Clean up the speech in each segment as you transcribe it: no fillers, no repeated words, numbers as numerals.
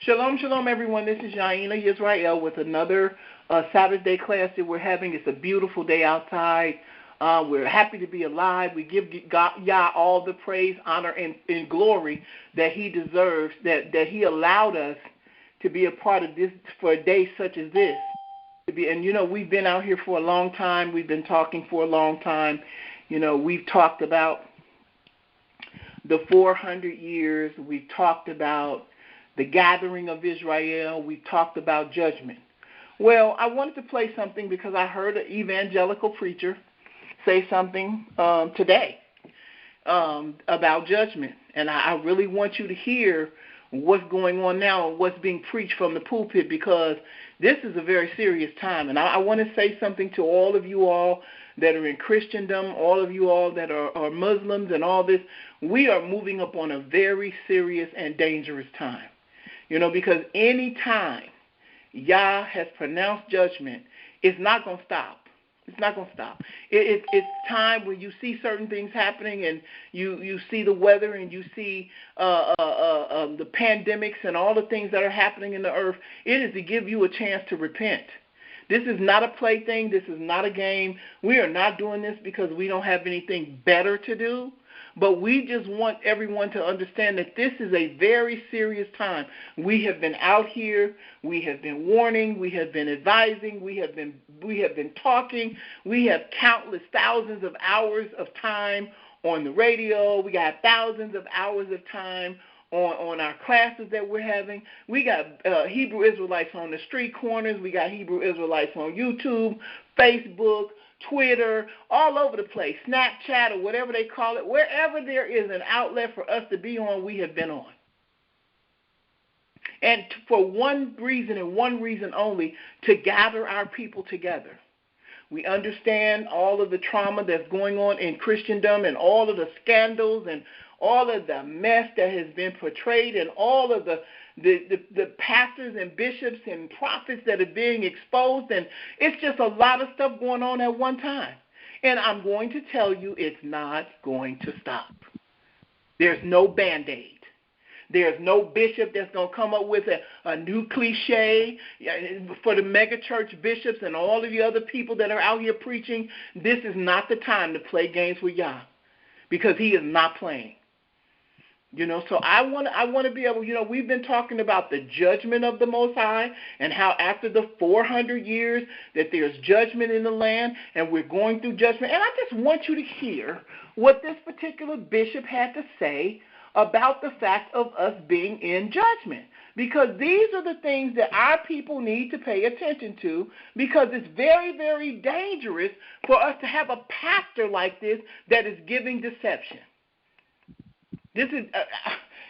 Shalom, shalom, everyone. This is Yaina Israel with another Saturday class that we're having. It's a beautiful day outside. We're happy to be alive. We give God, Yah all the praise, honor, and glory that He deserves, that He allowed us to be a part of this for a day such as this. And, we've been out here for a long time. We've been talking for a long time. We've talked about the 400 years. We've talked about the gathering of Israel. We talked about judgment. Well, I wanted to play something because I heard an evangelical preacher say something today about judgment. And I really want you to hear what's going on now and what's being preached from the pulpit, because this is a very serious time. And I want to say something to all of you all that are in Christendom, all of you all that are Muslims and all this. We are moving up on a very serious and dangerous time. Because any time Yah has pronounced judgment, it's not going to stop. It's not going to stop. It's time when you see certain things happening and you see the weather and you see the pandemics and all the things that are happening in the earth. It is to give you a chance to repent. This is not a plaything. This is not a game. We are not doing this because we don't have anything better to do. But we just want everyone to understand that this is a very serious time. We have been out here. We have been warning. We have been advising. We have been talking. We have countless thousands of hours of time on the radio. We got thousands of hours of time on our classes that we're having. We got Hebrew Israelites on the street corners. We got Hebrew Israelites on YouTube, Facebook, Twitter, all over the place, Snapchat or whatever they call it. Wherever there is an outlet for us to be on, we have been on. And for one reason and one reason only, to gather our people together. We understand all of the trauma that's going on in Christendom and all of the scandals and all of the mess that has been portrayed and all of the pastors and bishops and prophets that are being exposed. And it's just a lot of stuff going on at one time. And I'm going to tell you, it's not going to stop. There's no Band-Aid. There's no bishop that's going to come up with a new cliche for the megachurch bishops and all of the other people that are out here preaching. This is not the time to play games with Yah, because He is not playing. So I want to be able, we've been talking about the judgment of the Most High and how after the 400 years that there's judgment in the land and we're going through judgment. And I just want you to hear what this particular bishop had to say about the fact of us being in judgment, because these are the things that our people need to pay attention to, because it's very, very dangerous for us to have a pastor like this that is giving deception. This is,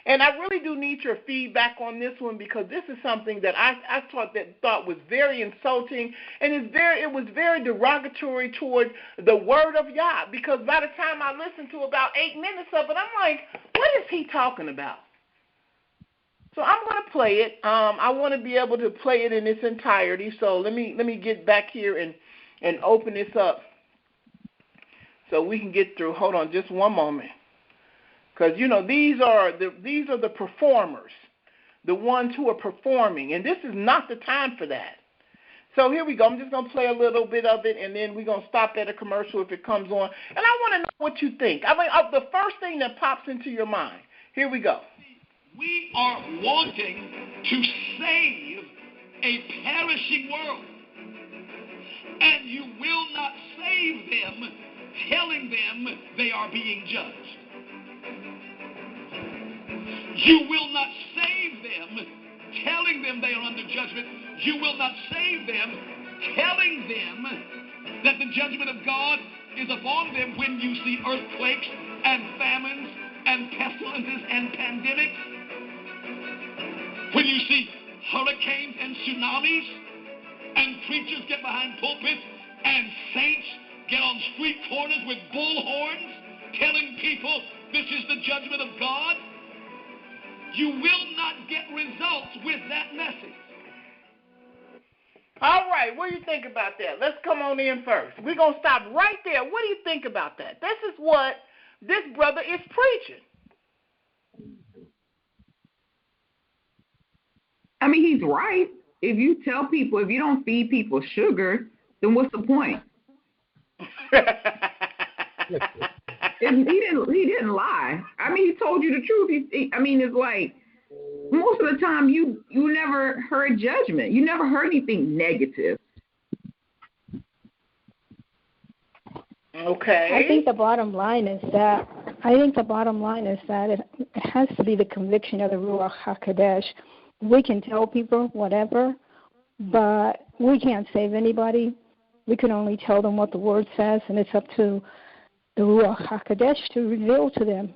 and I really do need your feedback on this one, because this is something that I thought was very insulting, and it was very derogatory toward the word of Yah. Because by the time I listened to about 8 minutes of it, I'm like, what is he talking about? So I'm going to play it. I want to be able to play it in its entirety. So let me get back here and open this up so we can get through. Hold on, just one moment. Because, these are the performers, the ones who are performing, and this is not the time for that. So here we go. I'm just going to play a little bit of it, and then we're going to stop at a commercial if it comes on. And I want to know what you think. I mean, the first thing that pops into your mind. Here we go. We are wanting to save a perishing world, and you will not save them telling them they are being judged. You will not save them telling them they are under judgment. You will not save them telling them that the judgment of God is upon them when you see earthquakes and famines and pestilences and pandemics. When you see hurricanes and tsunamis and preachers get behind pulpits and saints get on street corners with bullhorns telling people this is the judgment of God. You will not get results with that message. All right, what do you think about that? Let's come on in first. We're going to stop right there. What do you think about that? This is what this brother is preaching. mean, he's right. If you tell people, if you don't feed people sugar, then what's the point? He didn't lie. I mean, he told you the truth. It's like most of the time you never heard judgment. You never heard anything negative. Okay. I think the bottom line is that it has to be the conviction of the Ruach HaKodesh. We can tell people whatever, but we can't save anybody. We can only tell them what the Word says, and it's up to the Ruach HaKodesh to reveal to them.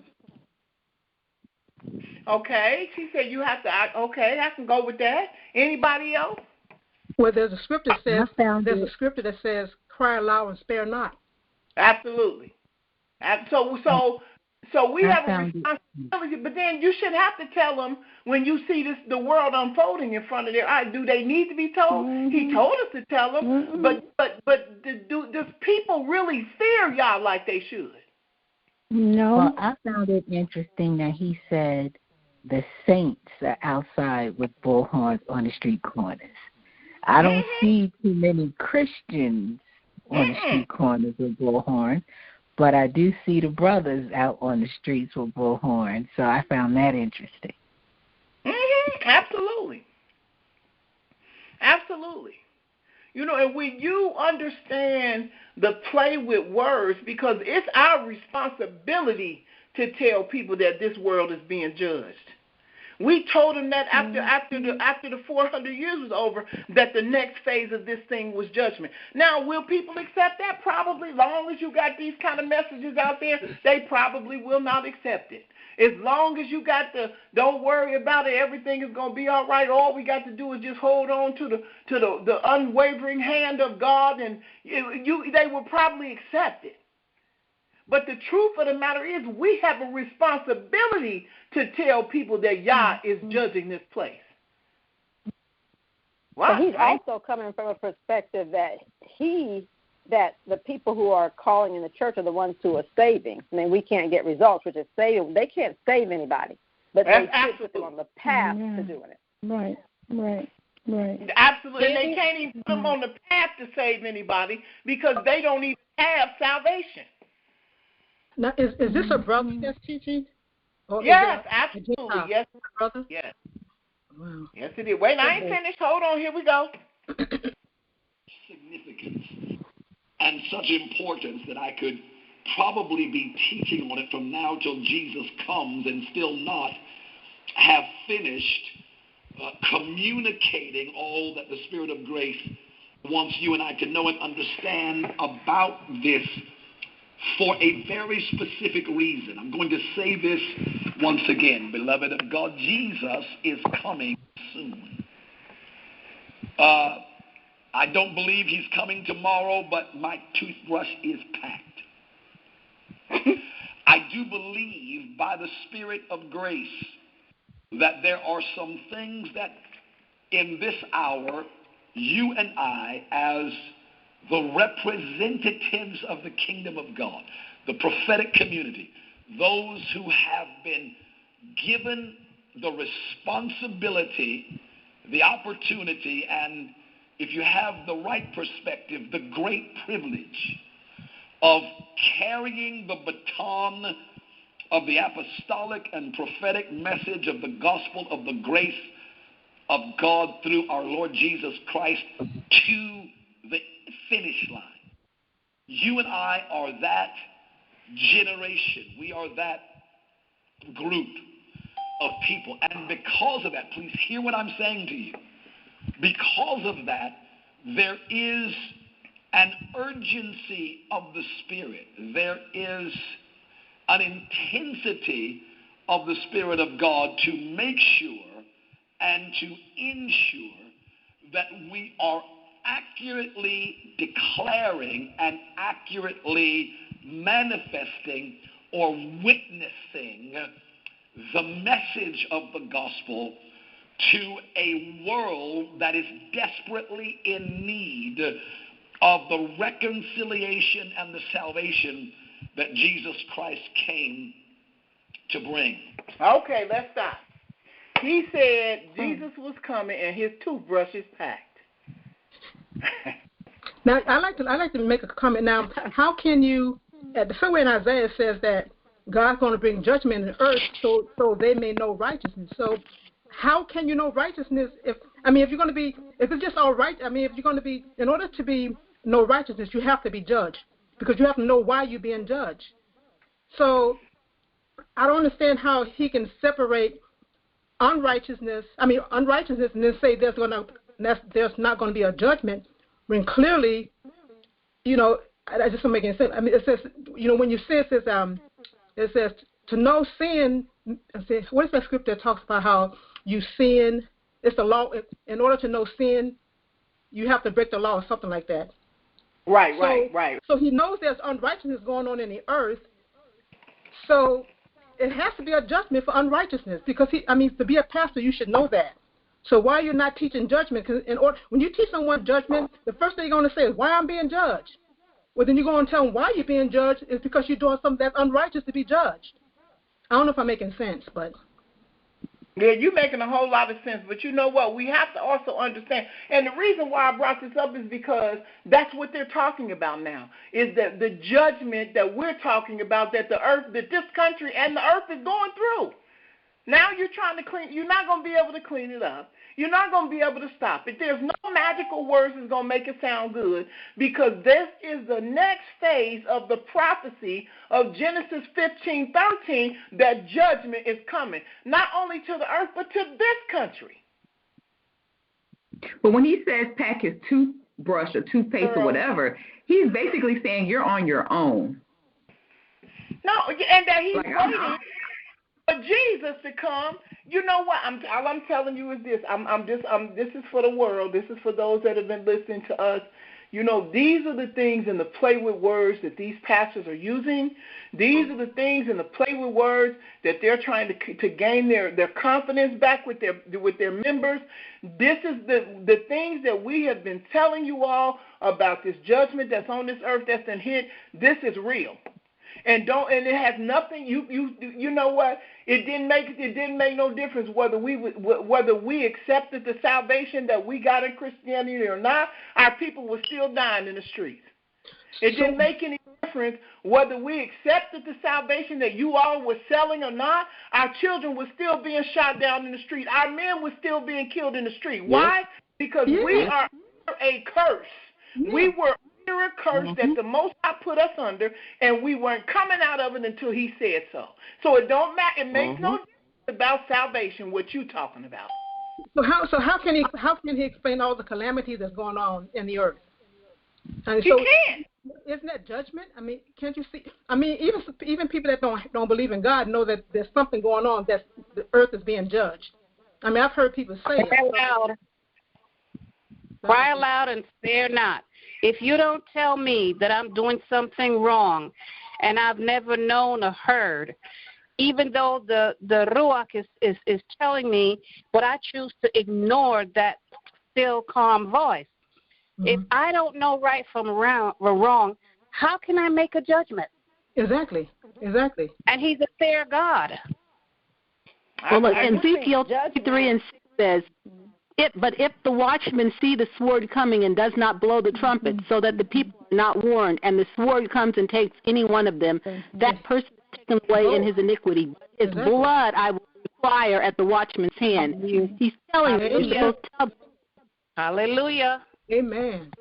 Okay. She said you have to. Okay, I can go with that. Anybody else? Well, there's a scripture that says, "Cry aloud and spare not." Absolutely. So we have a responsibility, but then you should have to tell them when you see the world unfolding in front of their eyes. Do they need to be told? Mm-hmm. He told us to tell them, mm-hmm. but does people really fear y'all like they should? No. Well, I found it interesting that he said the saints are outside with bullhorns on the street corners. I don't see too many Christians on the street corners with bullhorns, but I do see the brothers out on the streets with bullhorns, so I found that interesting. Absolutely. Absolutely. And when you understand the play with words, because it's our responsibility to tell people that this world is being judged. We told them that after the 400 years was over, that the next phase of this thing was judgment. Now, will people accept that? Probably. As long as you got these kind of messages out there, they probably will not accept it. As long as you got don't worry about it, everything is going to be all right. All we got to do is just hold on to the unwavering hand of God, and they will probably accept it. But the truth of the matter is, we have a responsibility to tell people that Yah is judging this place. Wow. But he's also coming from a perspective that the people who are calling in the church are the ones who are saving. I mean, we can't get results, which is saving. They can't save anybody, but they put them on the path to doing it. Right. Absolutely. And they can't even put them on the path to save anybody because they don't even have salvation. Now, is this a brother that's teaching? Yes, absolutely. Yes, brother. Yes. Wow. Yes, it is. Wait, I ain't finished. Hold on. Here we go. Significance and such importance that I could probably be teaching on it from now till Jesus comes and still not have finished communicating all that the Spirit of grace wants you and I to know and understand about this for a very specific reason. I'm going to say this once again, beloved of God. Jesus is coming soon. I don't believe he's coming tomorrow, but my toothbrush is packed. I do believe by the Spirit of grace that there are some things that in this hour, you and I, as the representatives of the kingdom of God, the prophetic community, those who have been given the responsibility, the opportunity, and if you have the right perspective, the great privilege of carrying the baton of the apostolic and prophetic message of the gospel of the grace of God through our Lord Jesus Christ to the finish line. You and I are that generation. We are that group of people. And because of that, please hear what I'm saying to you. Because of that, there is an urgency of the Spirit. There is an intensity of the Spirit of God to make sure and to ensure that we are accurately declaring and accurately manifesting or witnessing the message of the gospel to a world that is desperately in need of the reconciliation and the salvation that Jesus Christ came to bring. Okay, let's stop. He said Jesus was coming and his toothbrush is packed. Now, I like to make a comment. Now, how can you, somewhere in Isaiah it says that God's going to bring judgment in the earth so they may know righteousness. So how can you know righteousness if you're going to be, if it's just all right, if you're going to be, in order to know righteousness, you have to be judged because you have to know why you're being judged. So I don't understand how he can separate unrighteousness and then say there's not going to be a judgment when clearly, I just don't make any sense. It says, when you say it says to know sin. What is that scripture that talks about how you sin? It's the law. In order to know sin, you have to break the law or something like that. Right. So he knows there's unrighteousness going on in the earth. So it has to be a judgment for unrighteousness because to be a pastor, you should know that. So why are you not teaching judgment? Because when you teach someone judgment, the first thing you're going to say is, why I'm being judged? Well, then you're going to tell them why you're being judged is because you're doing something that's unrighteous to be judged. I don't know if I'm making sense, but. Yeah, you're making a whole lot of sense. But you know what? We have to also understand. And the reason why I brought this up is because that's what they're talking about now, is that the judgment that we're talking about that this country and the earth is going through. Now you're trying to you're not going to be able to clean it up. You're not going to be able to stop it. There's no magical words that's going to make it sound good because this is the next phase of the prophecy of Genesis 15:13 that judgment is coming, not only to the earth, but to this country. But when he says pack his toothbrush or toothpaste or whatever, he's basically saying you're on your own. No, and that he's waiting for Jesus to come. You know what? All I'm telling you is this. This is for the world. This is for those that have been listening to us. These are the things in the play with words that these pastors are using. These are the things in the play with words that they're trying to gain their confidence back with their members. This is the things that we have been telling you all about this judgment that's on this earth that's been hit. This is real. And it has nothing. You know what? It didn't make no difference whether we accepted the salvation that we got in Christianity or not. Our people were still dying in the streets. It didn't make any difference whether we accepted the salvation that you all were selling or not. Our children were still being shot down in the street. Our men were still being killed in the street. Why? Because we are under a curse. We were a curse that the Most High put us under, and we weren't coming out of it until He said so. So it don't matter. It makes no difference about salvation. What you talking about? So how can he explain all the calamities that's going on in the earth? He can't. Isn't that judgment? Can't you see? Even people that don't believe in God know that there's something going on. That the earth is being judged. I've heard people say it. Cry aloud and spare not. If you don't tell me that I'm doing something wrong and I've never known or heard, even though the Ruach is telling me, but I choose to ignore that still calm voice. If I don't know right from wrong, how can I make a judgment? Exactly. And He's a fair God. Well, look, Ezekiel 3:6 says, But if the watchman see the sword coming and does not blow the trumpet, so that the people are not warned, and the sword comes and takes any one of them, that person is taken away in his iniquity. His blood I will require at the watchman's hand. He's telling you, you're supposed to tell them. Hallelujah. Amen.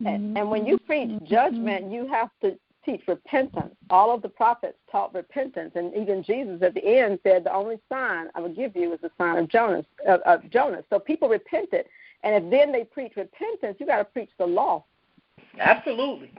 And when you preach judgment, you have to teach repentance. All of the prophets taught repentance, and even Jesus at the end said, the only sign I will give you is the sign of Jonas. So people repented, and if then they preach repentance, you got to preach the law. Absolutely,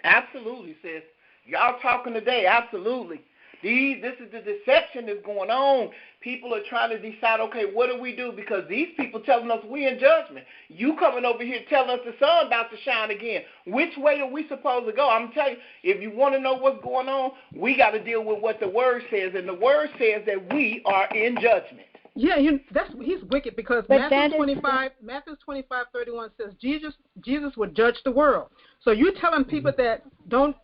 sis. Y'all talking today, absolutely. This is the deception that's going on. People are trying to decide, okay, what do we do? Because these people telling us we in judgment. You coming over here telling us the sun about to shine again. Which way are we supposed to go? I'm telling you, if you want to know what's going on, we got to deal with what the Word says. And the Word says that we are in judgment. Yeah, he's wicked because Matthew 25:31 says Jesus would judge the world. So you're telling people that don't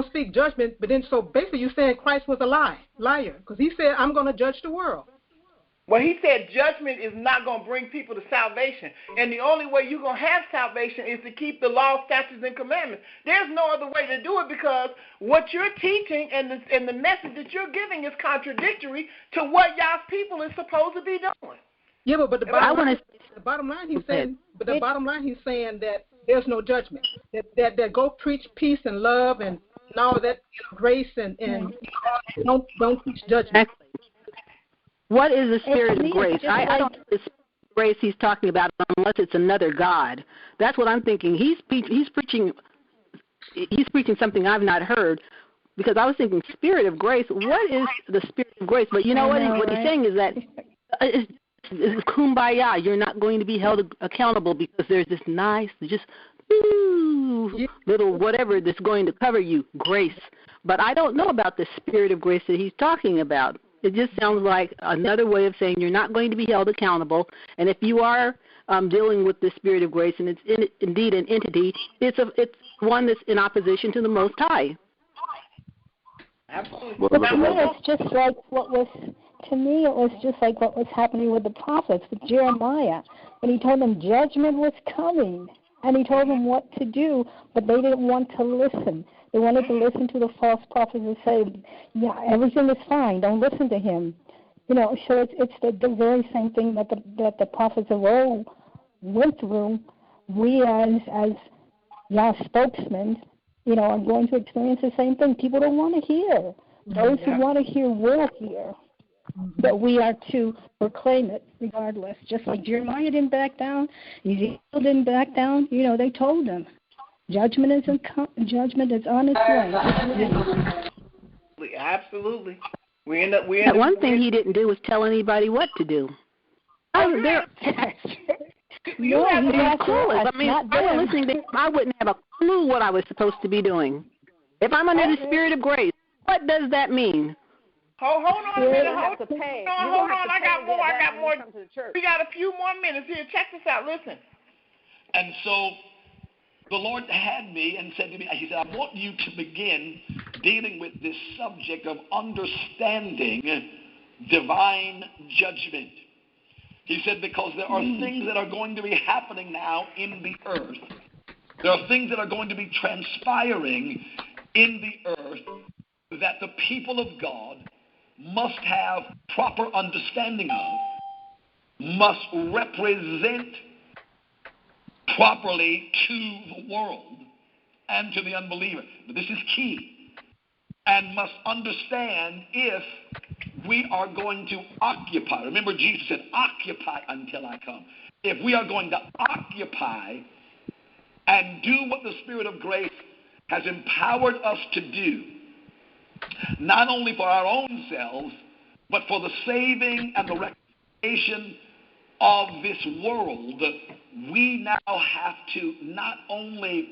speak judgment, but then so basically you're saying Christ was a liar, because He said, I'm going to judge the world. Well, he said judgment is not going to bring people to salvation. And the only way you're going to have salvation is to keep the law, statutes, and commandments. There's no other way to do it because what you're teaching and the message that you're giving is contradictory to what y'all's people is supposed to be doing. Yeah, but the bottom line he's saying that there's no judgment. That go preach peace and love and all of that, grace and don't preach judgment. What is the spirit of grace? I don't know the spirit of grace he's talking about unless it's another God. That's what I'm thinking. He's preaching something I've not heard because I was thinking spirit of grace. What is the spirit of grace? But you know what he's saying is that it's kumbaya. You're not going to be held accountable because there's this nice, just little whatever that's going to cover you, grace. But I don't know about the spirit of grace that he's talking about. It just sounds like another way of saying you're not going to be held accountable. And if you are dealing with the spirit of grace, and it's indeed an entity, it's one that's in opposition to the Most High. Absolutely. But to me, it's just like what was. To me, it was just like what was happening with the prophets, with Jeremiah, when he told them judgment was coming, and he told them what to do, but they didn't want to listen. They wanted to listen to the false prophets and say, yeah, everything is fine, don't listen to him. So it's the very same thing that the prophets of old went through. We as spokesmen, are going to experience the same thing. People don't want to hear. Those who want to hear will hear. But we are to proclaim it regardless. Just like Jeremiah didn't back down, Ezekiel didn't back down. They told him judgment is on its way. Absolutely. One thing he didn't do was tell anybody what to do. If I were listening to him, I wouldn't have a clue what I was supposed to be doing. If I'm under the spirit of grace, what does that mean? Hold on a minute. Hold on. I got more. We got a few more minutes here. Check this out. Listen. And so the Lord had me and said to me, he said, I want you to begin dealing with this subject of understanding divine judgment. He said, because there are things that are going to be happening now in the earth. There are things that are going to be transpiring in the earth that the people of God must have proper understanding of, must represent properly to the world and to the unbeliever. But this is key. And must understand if we are going to occupy. Remember, Jesus said, occupy until I come. If we are going to occupy and do what the Spirit of grace has empowered us to do, not only for our own selves, but for the saving and the reconciliation of this world, we now have to not only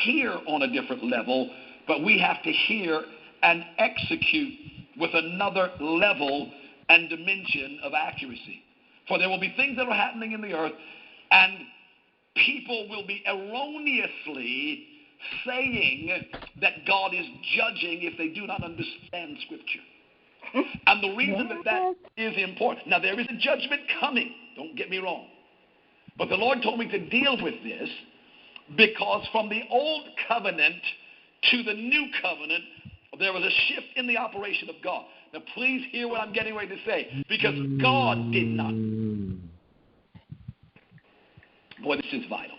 hear on a different level, but we have to hear and execute with another level and dimension of accuracy. For there will be things that are happening in the earth, and people will be erroneously saying that God is judging if they do not understand Scripture. And the reason that is important, now there is a judgment coming, don't get me wrong, but the Lord told me to deal with this because from the old covenant to the new covenant, there was a shift in the operation of God. Now please hear what I'm getting ready to say, because God did not. Boy, this is vital.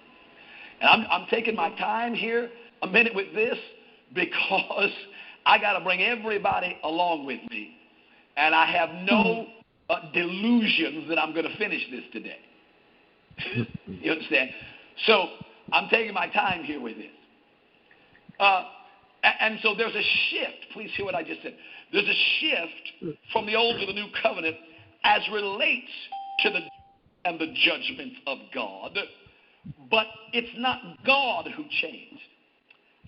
And I'm taking my time here a minute with this because I got to bring everybody along with me. And I have no delusions that I'm going to finish this today. You understand? So I'm taking my time here with this. And so there's a shift. Please hear what I just said. There's a shift from the old to the new covenant as relates to the judgments of God. But it's not God who changed.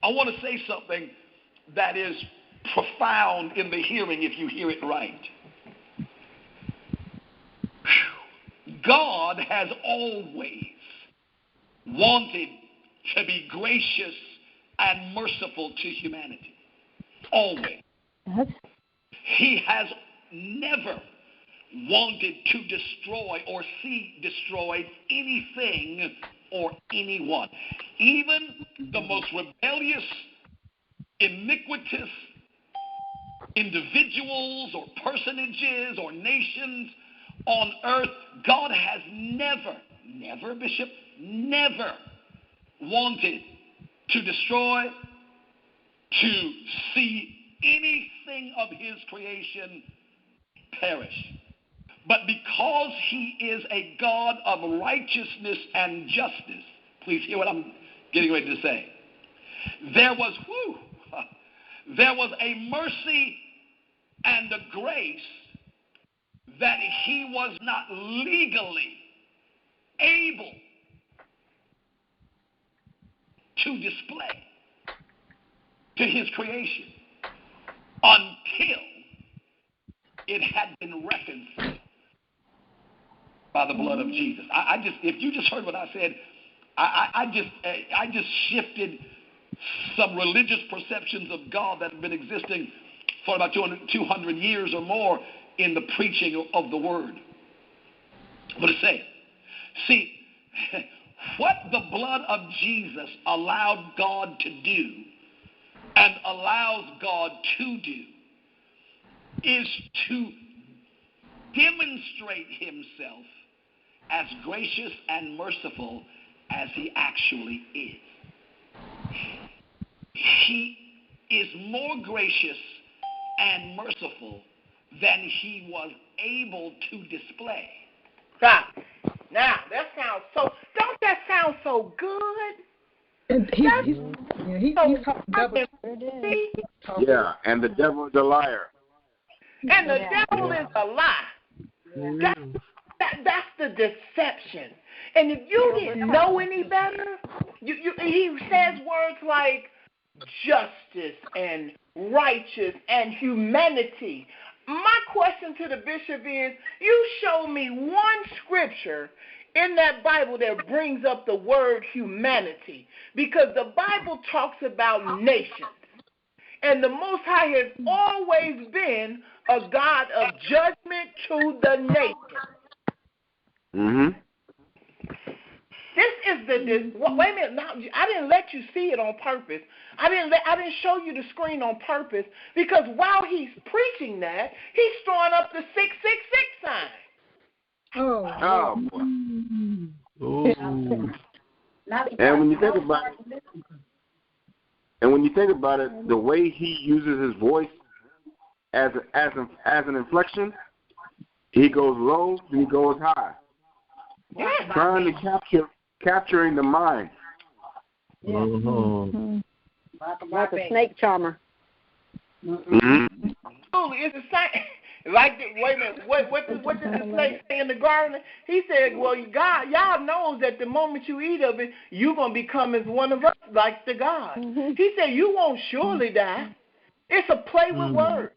I want to say something that is profound in the hearing if you hear it right. God has always wanted to be gracious and merciful to humanity. Always. He has never wanted to destroy or see destroyed anything or anyone. Even the most rebellious, iniquitous individuals or personages or nations on earth, God has never, Bishop, never wanted to destroy, to see anything of his creation perish. But because he is a God of righteousness and justice, please hear what I'm getting ready to say. There was a mercy and a grace that he was not legally able to display to his creation until it had been reconciled by the blood of Jesus. If you just heard what I said, I just shifted some religious perceptions of God that have been existing for about 200 years or more in the preaching of the word. What it say? See, what the blood of Jesus allowed God to do and allows God to do is to demonstrate himself as gracious and merciful as he actually is. He is more gracious and merciful than he was able to display. Stop. Now, don't that sound so good? And he's yeah, and the devil is a liar. And the devil is a lie. That's the deception. And if you didn't know any better, he says words like justice and righteous and humanity. My question to the bishop is, you show me one scripture in that Bible that brings up the word humanity, because the Bible talks about nations. And the Most High has always been a God of judgment to the nation. Mm-hmm. This is wait a minute. Now, I didn't let you see it on purpose. I didn't show you the screen on purpose, because while he's preaching that, he's throwing up the 666 sign. Oh boy. And when you think about it, the way he uses his voice as an inflection, he goes low and he goes high. Yeah. Trying to capturing the mind. Mm-hmm. Like a snake charmer. Mm-hmm. It's a sign. Like, wait a minute, what did the snake say in the garden? He said, well, God, y'all knows that the moment you eat of it, you're going to become as one of us, like the God. Mm-hmm. He said, you won't surely die. It's a play with words.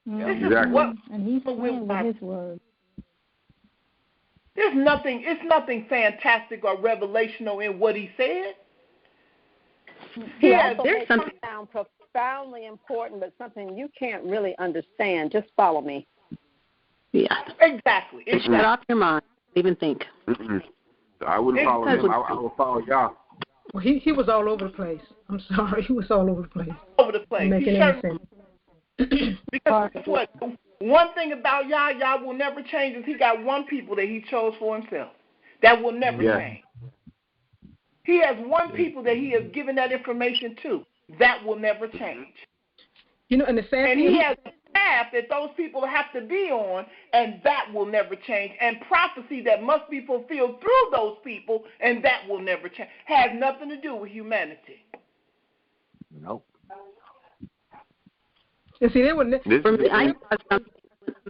Mm-hmm. This is what, and he's playing with his words. It's nothing fantastic or revelational in what he said. There's something sound profoundly important, but something you can't really understand. Just follow me. Yeah. Exactly. Just shut off your mind. Even think. Mm-mm. I wouldn't follow him. I would follow y'all. Well, he was all over the place. I'm sorry. He was all over the place. Over the place. Making any sense. Because what? One thing about Yah will never change is he got one people that he chose for himself. That will never change. He has one people that he has given that information to. That will never change. You know, and the sad thing, he has a path that those people have to be on, and that will never change. And prophecy that must be fulfilled through those people, and that will never change. Has nothing to do with humanity. Nope. You see, they were.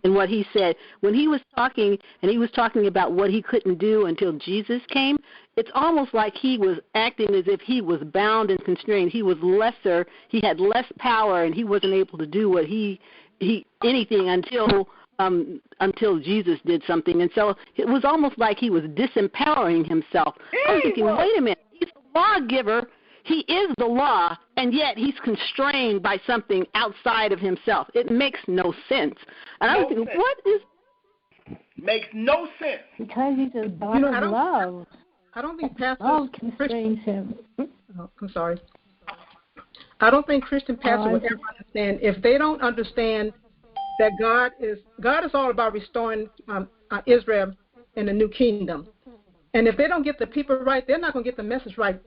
And what he said when he was talking, and he was talking about what he couldn't do until Jesus came. It's almost like he was acting as if he was bound and constrained. He was lesser. He had less power, and he wasn't able to do what anything until Jesus did something. And so it was almost like he was disempowering himself. I was thinking, wait a minute, he's the lawgiver. He is the law, and yet he's constrained by something outside of himself. It makes no sense. And I was thinking, what is Makes no sense. Because he's a God of love. I don't think pastors. Love constrains him. Oh, I'm sorry. I don't think Christian pastors would ever understand if they don't understand that God is all about restoring Israel in the new kingdom. And if they don't get the people right, they're not going to get the message right,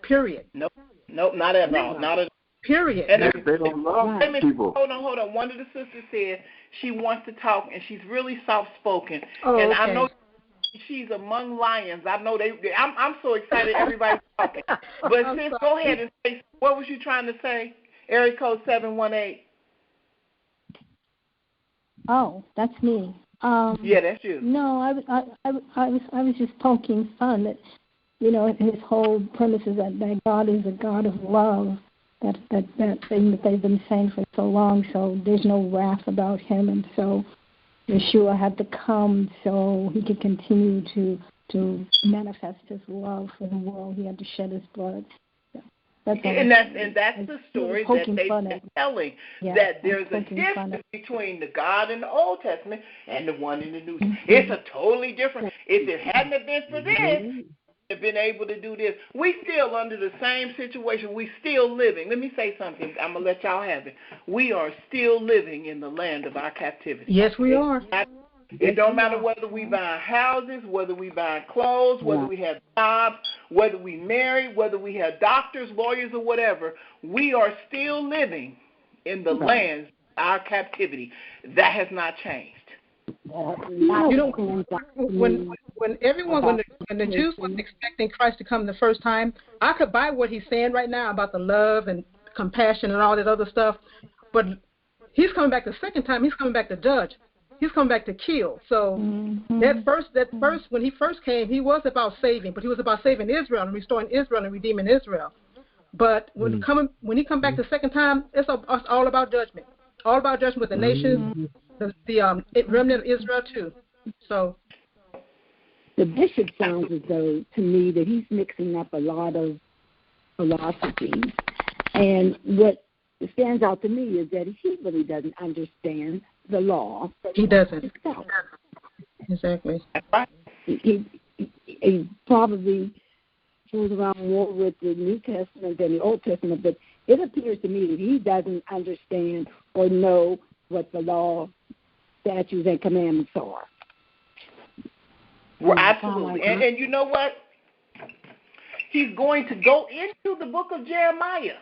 period. Nope, not at all. Not at all. Period. And if they don't love people. Hold on. One of the sisters said she wants to talk, and she's really soft-spoken. Oh, and okay. I know she's among lions. I know I'm so excited everybody's talking. But sis, go ahead and say, what was you trying to say? Area code 718. Oh, that's me. Yeah, that's you. No, I was just poking fun that, his whole premise is that God is a God of love. That thing that they've been saying for so long. So there's no wrath about him, and so Yeshua had to come so he could continue to manifest his love for the world. He had to shed his blood. That's the story that they've been telling, that there's a difference between the God in the Old Testament and the one in the New Testament. It's a totally different. If it hadn't been for this, have been able to do this. We still under the same situation. We still living. Let me say something. I'm going to let y'all have it. We are still living in the land of our captivity. Yes, we are. It don't matter whether we buy houses, whether we buy clothes, whether we have jobs, whether we marry, whether we have doctors, lawyers, or whatever. We are still living in the land of our captivity. That has not changed. When the Jews was expecting Christ to come the first time, I could buy what he's saying right now about the love and compassion and all that other stuff, but he's coming back the second time. He's coming back to judge. He's coming back to kill. So that first, when he first came, he was about saving, but he was about saving Israel and restoring Israel and redeeming Israel. But when he come back the second time, it's all about judgment. All about judgment with the nations, the remnant of Israel too. So the bishop sounds as though to me that he's mixing up a lot of philosophies, and what stands out to me is that he really doesn't understand the law. He doesn't. Exactly. He probably goes around more with the New Testament than the Old Testament, but it appears to me that he doesn't understand or know what the law, statutes, and commandments are. Well, absolutely. And you know what? He's going to go into the book of Jeremiah,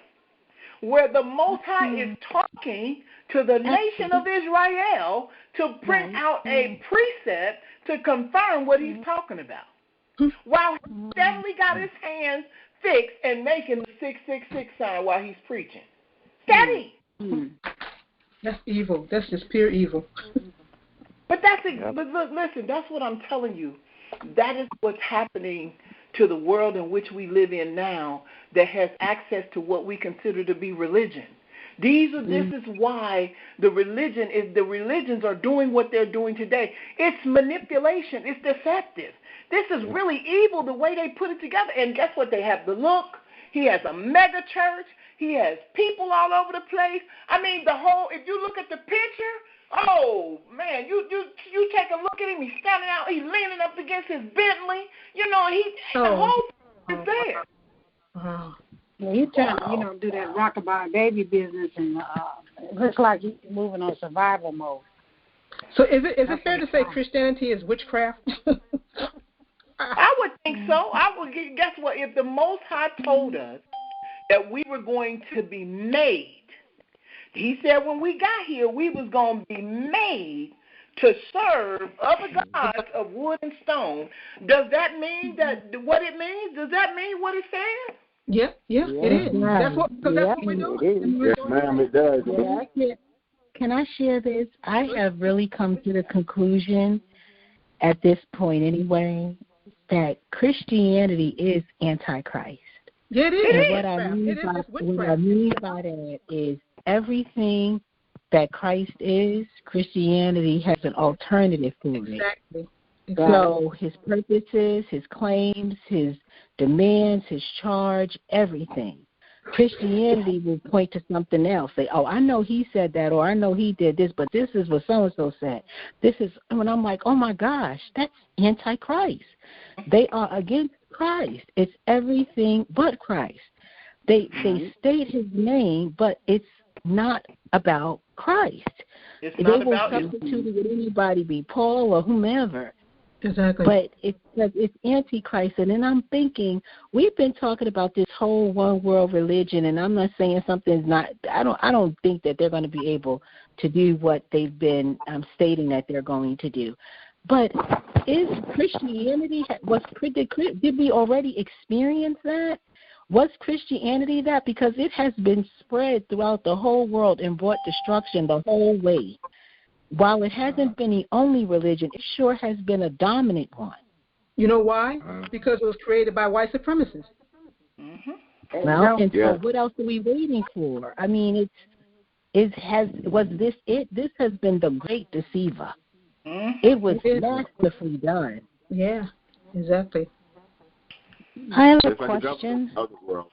where the Most High is talking to the nation of Israel to print out a precept to confirm what he's talking about. While he steadily got his hands fixed and making the 666 sign while he's preaching. Steady. That's evil. That's just pure evil. But look, listen, that's what I'm telling you. That is what's happening to the world in which we live in now that has access to what we consider to be religion. This is why the religions are doing what they're doing today. It's manipulation. It's deceptive. This is really evil the way they put it together. And guess what? They have the look. He has a mega church. He has people all over the place. I mean, if you look at the picture, oh, man, you take a look at him. He's standing out. He's leaning up against his Bentley. The whole is there. Yeah, he's trying to, do that rockabye baby business, and it looks like he's moving on survival mode. So is it fair to say Christianity is witchcraft? I would think so. Guess what? If the Most High told us that we were going to be made, he said when we got here we was going to be made to serve other gods of wood and stone. Does that mean what it means? Does that mean what it said? Yeah, it is. That's what we're doing. Yes, ma'am, it does. Yeah. Can I share this? I have really come to the conclusion at this point anyway that Christianity is Antichrist. Yeah, it is. And what I mean by that is everything that Christ is, Christianity has an alternative for it. Exactly. So his purposes, his claims, his demands, his charge, everything. Christianity will point to something else. Say, oh, I know he said that, or I know he did this, but this is what so-and-so said. This is, and I'm like, oh, my gosh, that's Antichrist. They are against Christ. It's everything but Christ. They state his name, but it's not about Christ. It's they not will about substitute it with anybody, be Paul or whomever. Exactly. But it's Antichrist. And then I'm thinking, we've been talking about this whole one world religion, and I'm not saying something's not, I don't think that they're going to be able to do what they've been stating that they're going to do. But is Christianity, did we already experience that? Was Christianity that? Because it has been spread throughout the whole world and brought destruction the whole way. While it hasn't been the only religion, it sure has been a dominant one. You know why? Because it was created by white supremacists. Mm-hmm. Well, and so what else are we waiting for? I mean, this has been the great deceiver. Mm-hmm. It was masterfully done. Yeah, exactly. I have a It's like question. The world.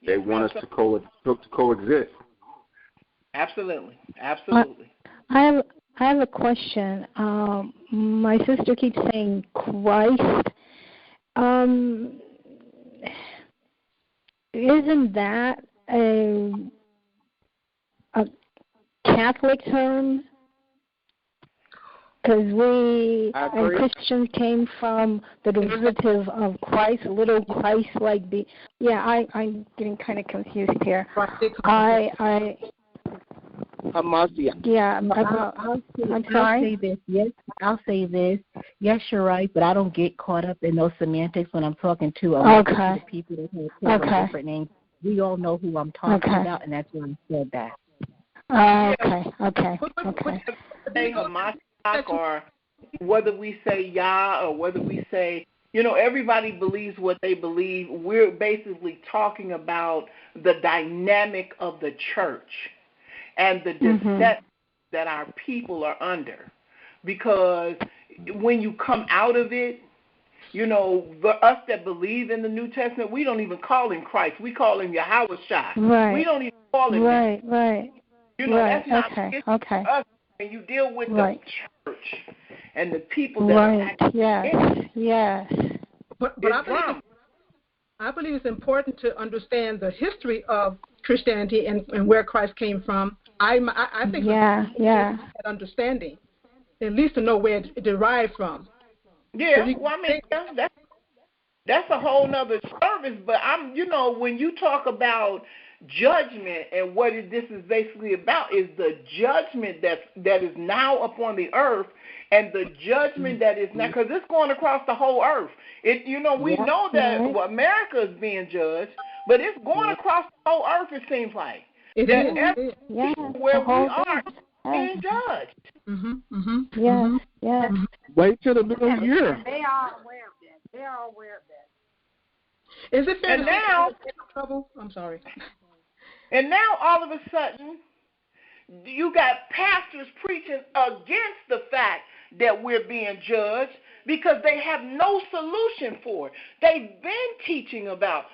They want us to coexist. Absolutely. I have a question. My sister keeps saying Christ. Isn't that a Catholic term? Because we and Christians came from the derivative of Christ, little Christ, like the. Yeah, I'm getting kind of confused here. Yeah, I'm sorry. I'll say this. Yes, you're right, but I don't get caught up in those semantics when I'm talking to a lot of people that have different names. We all know who I'm talking about, and that's why I said that. Okay. Or whether we say Yah or whether we say, everybody believes what they believe. We're basically talking about the dynamic of the church and the deception that our people are under. Because when you come out of it, us that believe in the New Testament, we don't even call him Christ. We call him Yahweh Shai. Right. We don't even call him right. that's not us. And you deal with the church and the people that are acting Yes. But I believe it's important to understand the history of Christianity and where Christ came from. I think that understanding, at least to know where it derived from. Yeah, that's a whole nother service. But when you talk about judgment and what this is basically about is the judgment that is now upon the earth and the judgment that is now, because it's going across the whole earth. We know that America is being judged, but it's going across the whole earth. It seems like where we are being judged. Yes. Wait till the middle year. They are aware of that. Is it fair to now? Trouble? I'm sorry. And now all of a sudden, you got pastors preaching against the fact that we're being judged because they have no solution for it. They've been teaching about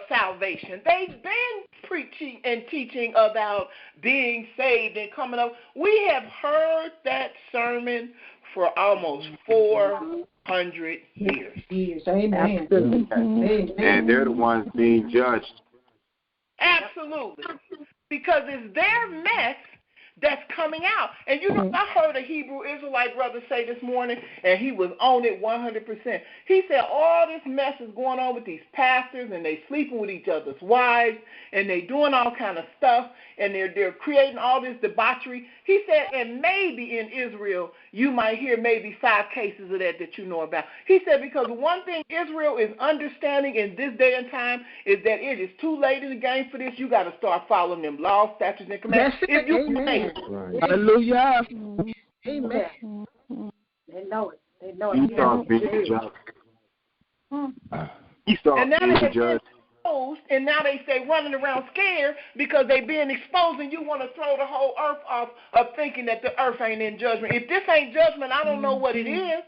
salvation. They've been preaching and teaching about being saved and coming up. We have heard that sermon for almost 400 years. Amen. And they're the ones being judged. Absolutely. Because it's their mess that's coming out. And I heard a Hebrew Israelite brother say this morning, and he was on it 100%. He said all this mess is going on with these pastors, and they sleeping with each other's wives, and they doing all kind of stuff, and they're creating all this debauchery. He said, and maybe in Israel you might hear maybe 5 cases of that you know about. He said because one thing Israel is understanding in this day and time is that it is too late in the game for this. You got to start following them laws, statutes, and commandments. If you Right. Hallelujah. Amen. They know it. Esau's being judged. Esau's being judged. And now they say running around scared because they being exposed, and you want to throw the whole earth off of thinking that the earth ain't in judgment. If this ain't judgment, I don't know what it is.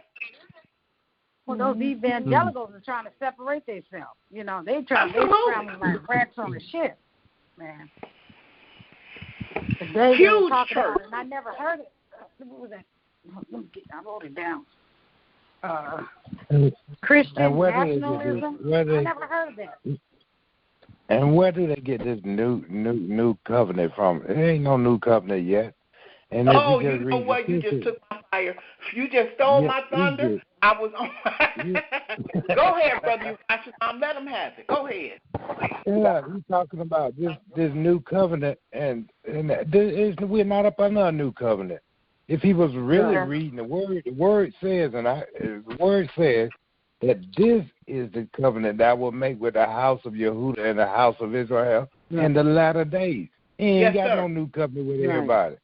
those evangelicals are trying to separate themselves. You know, they scrambling like rats on a ship, man. Today they were talking about it, and I never heard it. What was that? I wrote it down. Christian nationalism. I never heard of that. And where do they get this new covenant from? It ain't no new covenant yet. And you know what? You just took my fire. You just stole my thunder. I was on. Go ahead, brother. Let them have it. Go ahead. Yeah, he's talking about this new covenant, and we're not up under a new covenant. If he was really reading the word says, the word says that this is the covenant that I will make with the house of Yehudah and the house of Israel in the latter days. He ain't got no new covenant with everybody.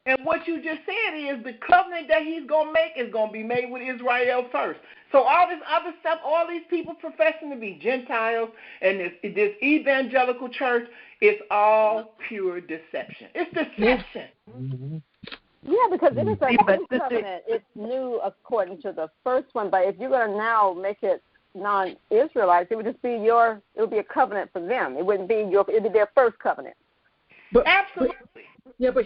And what you just said is the covenant that he's going to make is going to be made with Israel first. So all this other stuff, all these people professing to be Gentiles and this evangelical church, it's all pure deception. It's deception. Mm-hmm. Yeah, because it is a new covenant. It's new according to the first one. But if you're going to now make it non-Israelites, it would just be it would be a covenant for them. It wouldn't be it would be their first covenant. But absolutely. But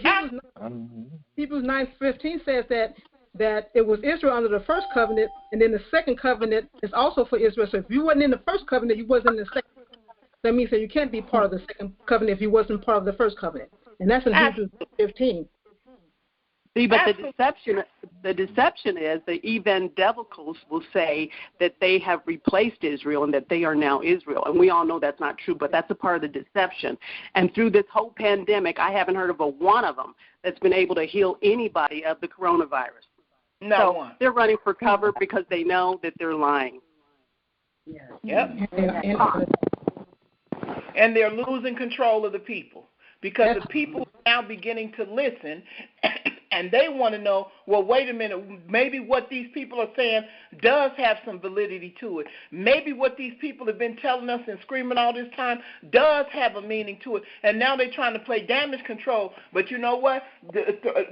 Hebrews 9:15 says that it was Israel under the first covenant, and then the second covenant is also for Israel. So if you wasn't in the first covenant, you wasn't in the second. That means that you can't be part of the second covenant if you wasn't part of the first covenant, and that's in Hebrews 15. See, but the deception is the evangelicals will say that they have replaced Israel and that they are now Israel. And we all know that's not true, but that's a part of the deception. And through this whole pandemic, I haven't heard of one of them that's been able to heal anybody of the coronavirus. No one. They're running for cover because they know that they're lying. Yep. And they're losing control of the people because the people are now beginning to listen. And they want to know, well, wait a minute, maybe what these people are saying does have some validity to it. Maybe what these people have been telling us and screaming all this time does have a meaning to it. And now they're trying to play damage control. But you know what?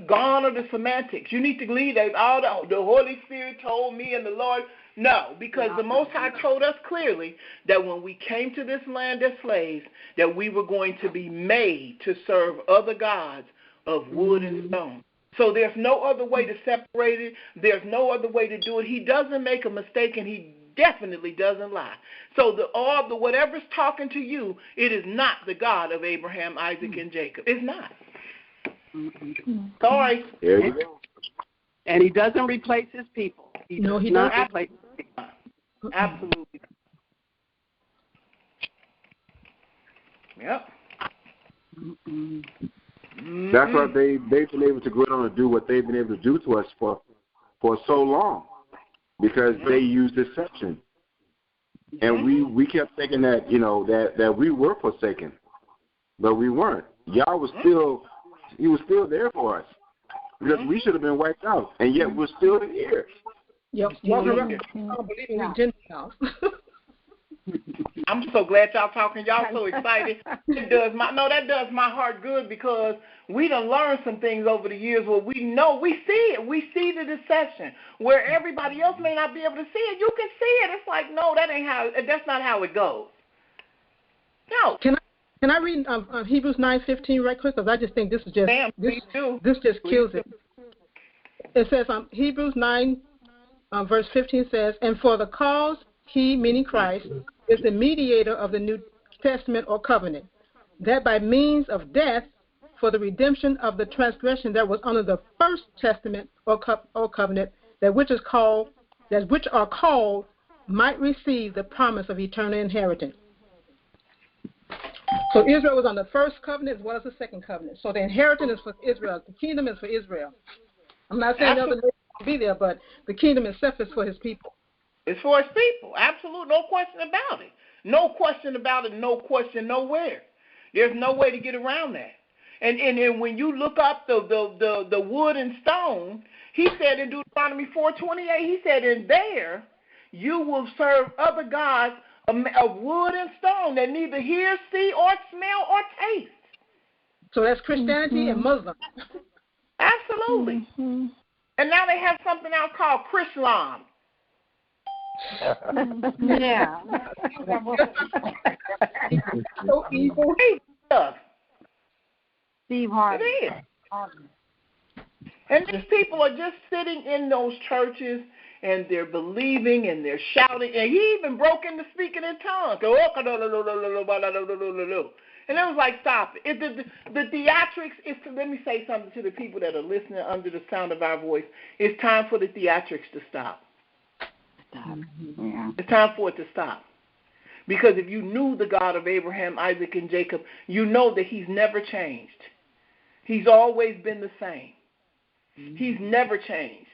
Gone are the semantics. You need to leave all the Holy Spirit told me and the Lord. No, because the Most High told us clearly that when we came to this land as slaves, that we were going to be made to serve other gods of wood and stone. So there's no other way to separate it. There's no other way to do it. He doesn't make a mistake, and he definitely doesn't lie. So whatever's talking to you, it is not the God of Abraham, Isaac, and Jacob. It's not. Sorry. There you go. And he doesn't replace his people. He does not replace his people. Absolutely. Yep. That's why they've been able to go on and do what they've been able to do to us for so long, because they use deception, and we kept thinking that that we were forsaken, but we weren't. Yah was He was still there for us, because we should have been wiped out, and yet we're still here. Yep. Gentiles. I'm so glad y'all talking. Y'all so excited. That does my heart good, because we done learned some things over the years where we know, we see it. We see the deception where everybody else may not be able to see it. You can see it. It's like, no, that's not how it goes. No. Can I read Hebrews 9:15 right quick? Because I just think this is just this just kills it. It says Hebrews 9 verse 15 says, and for the cause he, meaning Christ, is the mediator of the New Testament or covenant, that by means of death for the redemption of the transgression that was under the first testament or covenant, that which are called might receive the promise of eternal inheritance. So Israel was on the first covenant as well as the second covenant. So the inheritance is for Israel. The kingdom is for Israel. I'm not saying the other nations will be there, but the kingdom itself is for his people. It's for his people. Absolutely. No question about it. No question about it. No question nowhere. There's no way to get around that. And when you look up the wood and stone, he said in Deuteronomy 4:28, he said, in there you will serve other gods of wood and stone that neither hear, see, or smell, or taste. So that's Christianity and Muslim. Absolutely. And now they have something out called Chrislam. Yeah. So evil. Steve Harvey. It is. And these people are just sitting in those churches and they're believing and they're shouting. And he even broke into speaking in tongues. And it was like, stop it. The theatrics is to, let me say something to the people that are listening under the sound of our voice. It's time for the theatrics to stop. Yeah. It's time for it to stop. Because if you knew the God of Abraham, Isaac, and Jacob, you know that he's never changed. He's always been the same. He's never changed.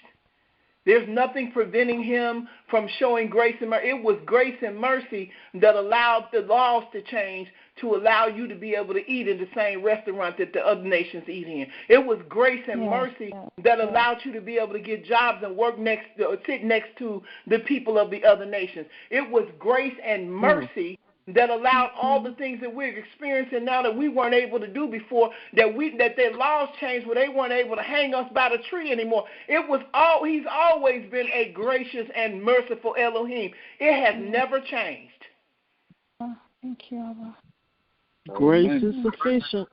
There's nothing preventing him from showing grace and mercy. It was grace and mercy that allowed the laws to change to allow you to be able to eat in the same restaurant that the other nations eat in. It was grace and mercy that allowed you to be able to get jobs and work sit next to the people of the other nations. It was grace and mercy that allowed all the things that we're experiencing now that we weren't able to do before, that their laws changed where they weren't able to hang us by the tree anymore. He's always been a gracious and merciful Elohim. It has never changed. Thank you, Allah. Grace is sufficient.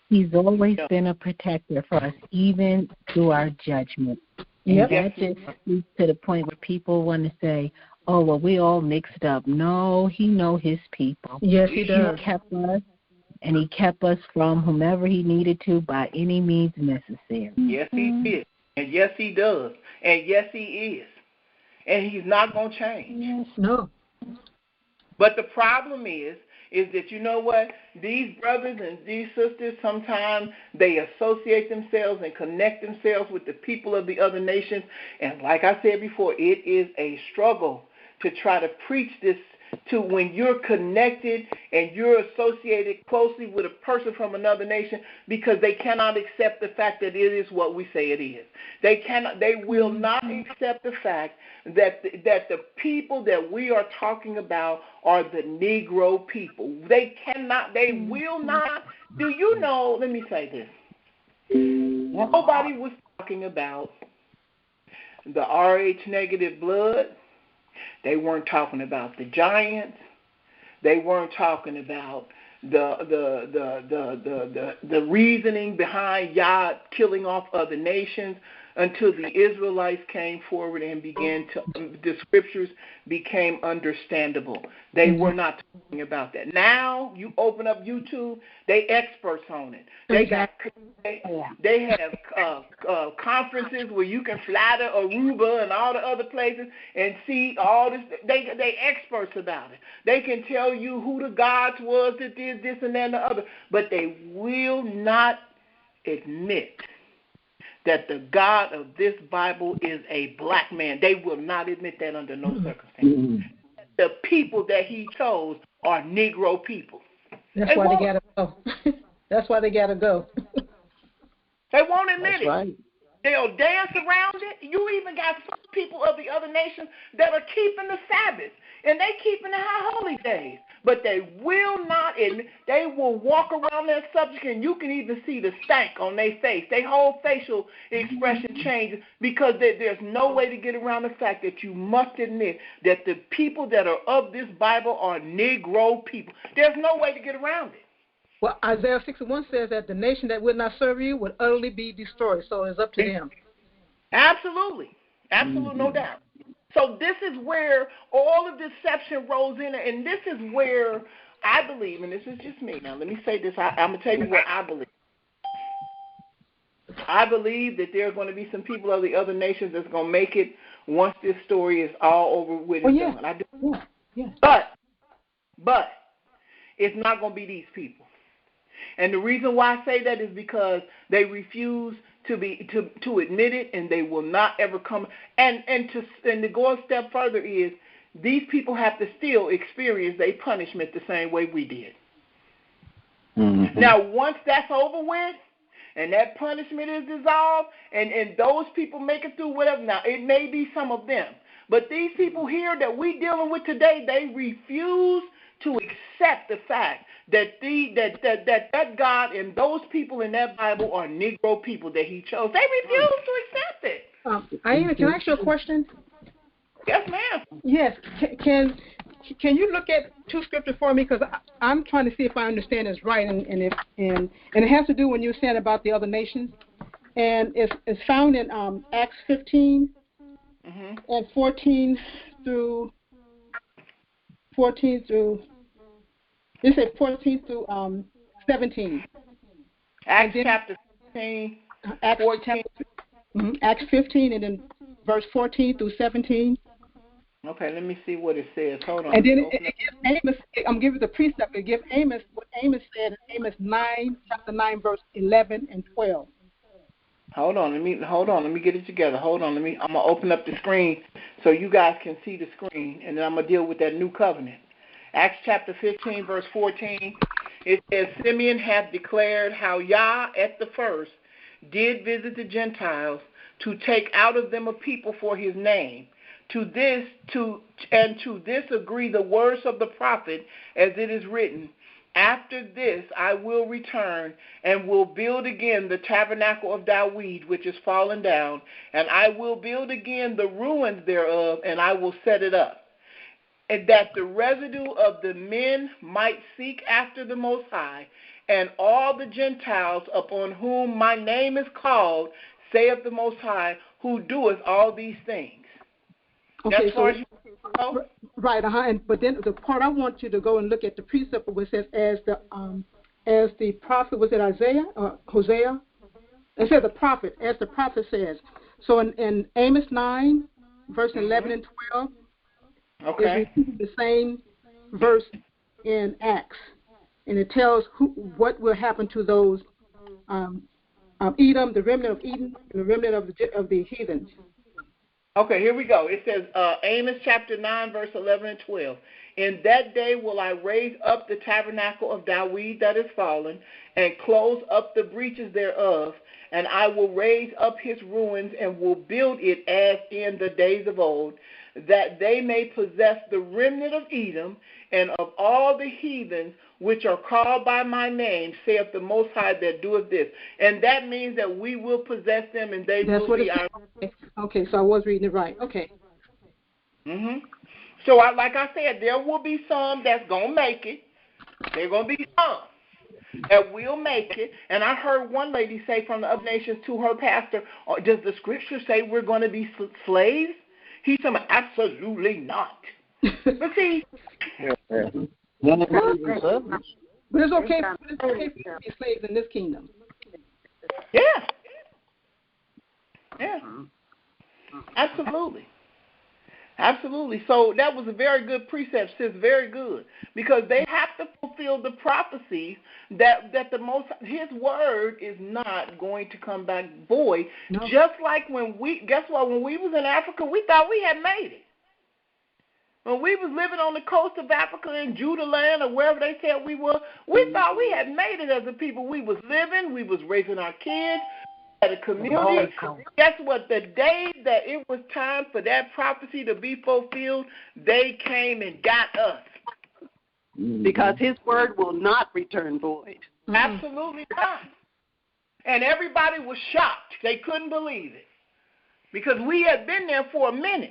He's always been a protector for us, even through our judgment. And that just speaks to the point where people want to say, oh, well, we all mixed up. No, he know his people. Yes, he does. He kept us, and he kept us from whomever he needed to by any means necessary. Yes, he did. And yes, he does. And yes, he is. And he's not going to change. Yes. No. But the problem is that, you know what, these brothers and these sisters, sometimes they associate themselves and connect themselves with the people of the other nations. And like I said before, it is a struggle to try to preach this to when you're connected and you're associated closely with a person from another nation, because they cannot accept the fact that it is what we say it is. They will not accept the fact that the people that we are talking about are the Negro people. They will not. Do you know, let me say this. Nobody was talking about the Rh negative blood. They weren't talking about the giants. They weren't talking about the reasoning behind Yah killing off other nations until the Israelites came forward and the scriptures became understandable. They were not talking about that. Now you open up YouTube, they experts on it. They have conferences where you can fly to Aruba and all the other places and see all this. They experts about it. They can tell you who the gods was that did this and that and the other, but they will not admit that the God of this Bible is a black man. They will not admit that under no circumstances. The people that he chose are Negro people. That's why they got to go. That's why they got to go. They won't admit it. Right. They'll dance around it. You even got some people of the other nations that are keeping the Sabbath, and they keeping the high holy days. But they will not admit. They will walk around that subject, and you can even see the stank on their face. Their whole facial expression changes because there's no way to get around the fact that you must admit that the people that are of this Bible are Negro people. There's no way to get around it. Well, Isaiah 61 says that the nation that would not serve you would utterly be destroyed, so it's up to them. Absolutely. Absolutely, no doubt. So this is where all of deception rolls in, and this is where I believe, and this is just me. Now, let me say this. I'm going to tell you what I believe. I believe that there are going to be some people of the other nations that's going to make it once this story is all over with and done. I do. Yeah. But it's not going to be these people. And the reason why I say that is because they refuse to admit it, and they will not ever come. And to go a step further is these people have to still experience their punishment the same way we did. Mm-hmm. Now, once that's over with, and that punishment is dissolved, and those people make it through whatever. Now, it may be some of them, but these people here that we dealing with today, they refuse to accept the fact that that God and those people in that Bible are Negro people that he chose. They refuse to accept it. Aina, can I ask you a question? Yes, ma'am. Yes. Can you look at two scriptures for me? Because I'm trying to see if I understand this right, and it has to do when you were saying about the other nations, and it's found in Acts 15 and 14 through. They say 14 through 17. Acts chapter 15. Acts 15 and then verse 14 through 17. Okay, let me see what it says. Hold on. And then it gives Amos. I'm giving the precept. It gives Amos what Amos said in Amos 9, chapter 9, verse 11 and 12. Hold on. Let me get it together. Hold on. I'm gonna open up the screen so you guys can see the screen, and then I'm gonna deal with that new covenant. Acts chapter 15, verse 14. It says, Simeon hath declared how Yah at the first did visit the Gentiles to take out of them a people for his name. To this agree the words of the prophet, as it is written, after this I will return and will build again the tabernacle of David, which is fallen down, and I will build again the ruins thereof, and I will set it up. And that the residue of the men might seek after the Most High, and all the Gentiles upon whom my name is called, saith the Most High, who doeth all these things. Okay, right, but then the part I want you to go and look at the precept where it says, as the prophet, was it Isaiah or Hosea? It says the prophet, as the prophet says. So in Amos 9, verse 11 and 12, it repeats the same verse in Acts, and it tells what will happen to those Edom, the remnant of Edom, and the remnant of the heathens. Okay, here we go. It says, Amos chapter 9, verse 11 and 12. In that day will I raise up the tabernacle of David that is fallen, and close up the breaches thereof, and I will raise up his ruins, and will build it as in the days of old, that they may possess the remnant of Edom, and of all the heathens which are called by my name, saith the Most High that doeth this. And that means that we will possess them, and they will be our... Okay, so I was reading it right. Okay. So, like I said, there will be some that's going to make it. There are going to be some that will make it. And I heard one lady say from the other nations to her pastor, does the scripture say we're going to be slaves? He said, absolutely not. But see... But it's okay for you to be slaves in this kingdom. Yeah. Absolutely. So that was a very good precept, sis, very good. Because they have to fulfill the prophecies that the most, his word is not going to come back void. No. Just like when we was in Africa, we thought we had made it. When we was living on the coast of Africa in Yehudah land or wherever they said we were, we thought we had made it as a people. We was living, we was raising our kids, at a community. Guess what? The day that it was time for that prophecy to be fulfilled, they came and got us. Because his word will not return void. Absolutely not. And everybody was shocked. They couldn't believe it. Because we had been there for a minute.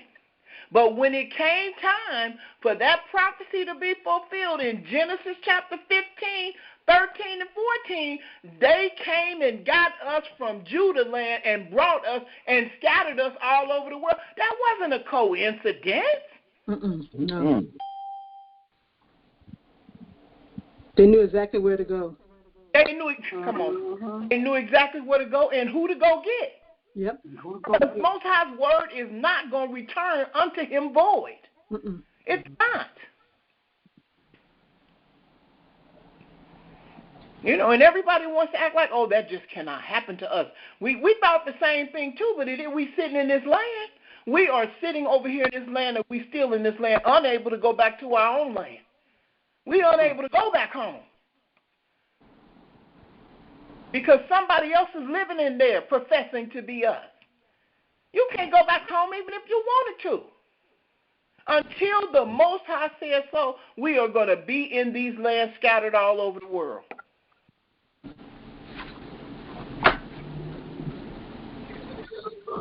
But when it came time for that prophecy to be fulfilled in Genesis chapter 15, 13, and 14, they came and got us from Yehudah land and brought us and scattered us all over the world. That wasn't a coincidence. No. They knew exactly where to go. They knew, they knew exactly where to go and who to go get. Yep. The Most High's word is not going to return unto him void. It's not. You know, and everybody wants to act like, oh, that just cannot happen to us. We thought the same thing too, but we sitting in this land. We are sitting over here in this land, and we still in this land, unable to go back to our own land. We unable to go back home. Because somebody else is living in there professing to be us. You can't go back home even if you wanted to. Until the Most High says so, we are going to be in these lands scattered all over the world.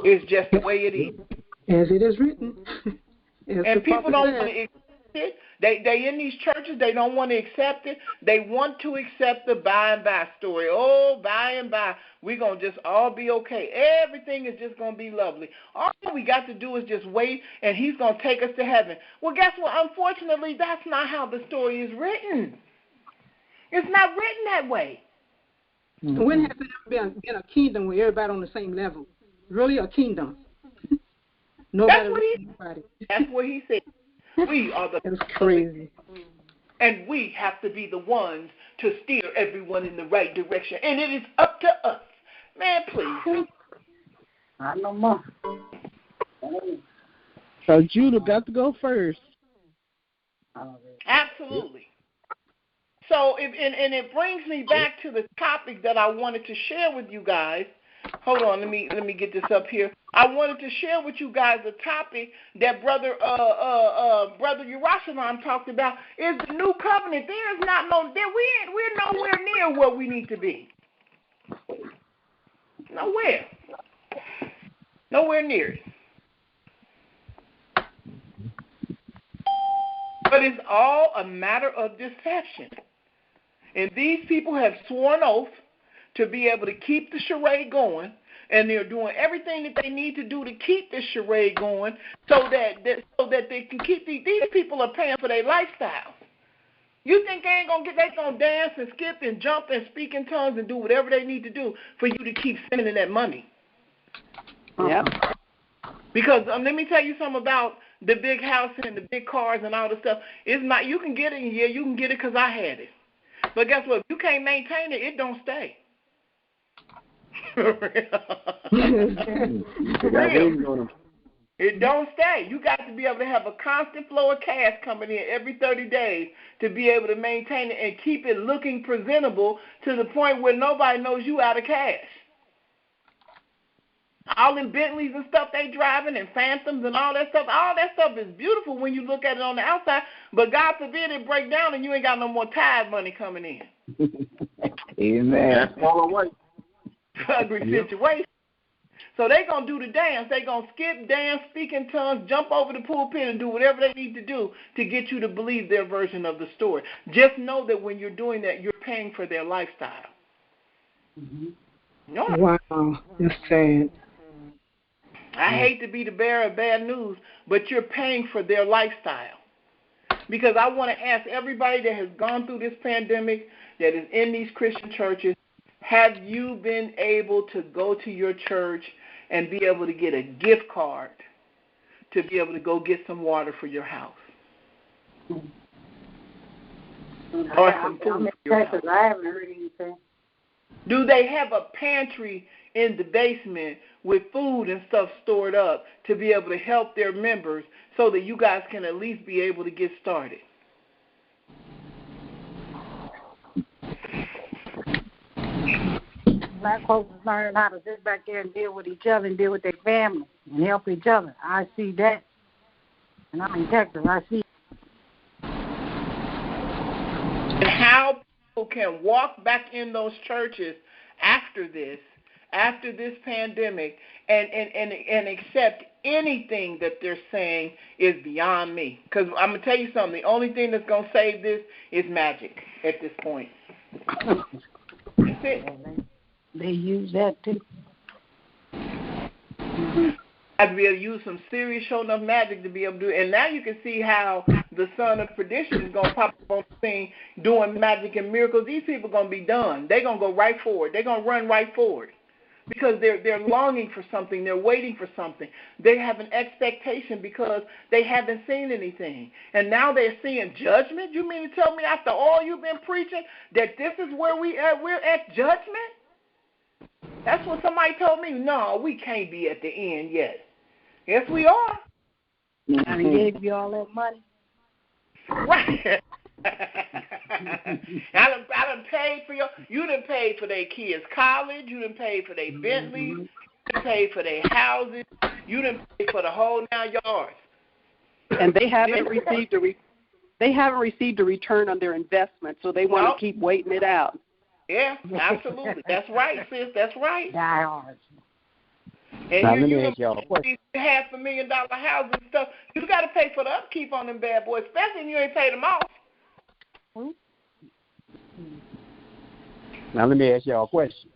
It's just the way it is. As it is written. And people don't want to accept it. They in these churches, they don't want to accept it. They want to accept the by and by story. Oh, by and by, we're going to just all be okay. Everything is just going to be lovely. All we got to do is just wait, and he's going to take us to heaven. Well, guess what? Unfortunately, that's not how the story is written. It's not written that way. Mm-hmm. When has it ever been a kingdom where everybody on the same level? Really a kingdom. Nobody. That's what he said. We are the. That's crazy. And we have to be the ones to steer everyone in the right direction. And it is up to us. Man, please. I know more. So Judah got to go first. Absolutely. So, and it brings me back to the topic that I wanted to share with you guys. Hold on, let me get this up here. I wanted to share with you guys a topic that brother Yerushalayim talked about is the new covenant. There is not we're nowhere near where we need to be. Nowhere near it. But it's all a matter of deception. And these people have sworn oath to be able to keep the charade going, and they're doing everything that they need to do to keep this charade going, so that they can keep these people are paying for their lifestyle. You think they gonna dance and skip and jump and speak in tongues and do whatever they need to do for you to keep spending that money? Yep. Because let me tell you something about the big house and the big cars and all the stuff. It's not you can get it, yeah, you can get it because I had it. But guess what? If you can't maintain it, it don't stay. It don't stay. You got to be able to have a constant flow of cash coming in every 30 days to be able to maintain it and keep it looking presentable to the point where nobody knows you out of cash. All them Bentleys and stuff they driving and Phantoms and all that stuff is beautiful when you look at it on the outside, but God forbid it break down and you ain't got no more tithe money coming in. Amen. That's all away. Ugly situation. So they going to do the dance. They going to skip, dance, speak in tongues, jump over the pulpit and do whatever they need to do to get you to believe their version of the story. Just know that when you're doing that, you're paying for their lifestyle. Mm-hmm. No. Wow, that's sad. I hate to be the bearer of bad news, but you're paying for their lifestyle. Because I want to ask everybody that has gone through this pandemic, that is in these Christian churches, have you been able to go to your church and be able to get a gift card to be able to go get some water for your house? Or some food for your house? I haven't heard anything. Do they have a pantry in the basement with food and stuff stored up to be able to help their members so that you guys can at least be able to get started? Black folks learn how to sit back there and deal with each other and deal with their family and help each other. I see that. And I'm in Texas. I see it. And how people can walk back in those churches after this pandemic and accept anything that they're saying is beyond me. Because I'm going to tell you something. The only thing that's going to save this is magic at this point. That's it. They use that too. Have to be able to use some serious show enough magic to be able to do it. And now you can see how the son of perdition is going to pop up on the scene doing magic and miracles. These people are going to be done. They're going to go right forward. They're going to run right forward because they're longing for something. They're waiting for something. They have an expectation because they haven't seen anything. And now they're seeing judgment? You mean to tell me after all you've been preaching that this is where we're at judgment? That's what somebody told me. No, we can't be at the end yet. Yes, we are. I gave you all that money. Right. I done paid for you done paid for their kids' college. You done paid for their Bentleys. You done paid for their houses. You done paid for the whole 9 yards. and they haven't received a return on their investment, so they want to keep waiting it out. Yeah, absolutely. That's right, sis. That's right. Die hard. And now, you ask y'all a question. $500,000 houses and stuff, you got to pay for the upkeep on them bad boys, especially if you ain't paid them off. Now, let me ask y'all a question.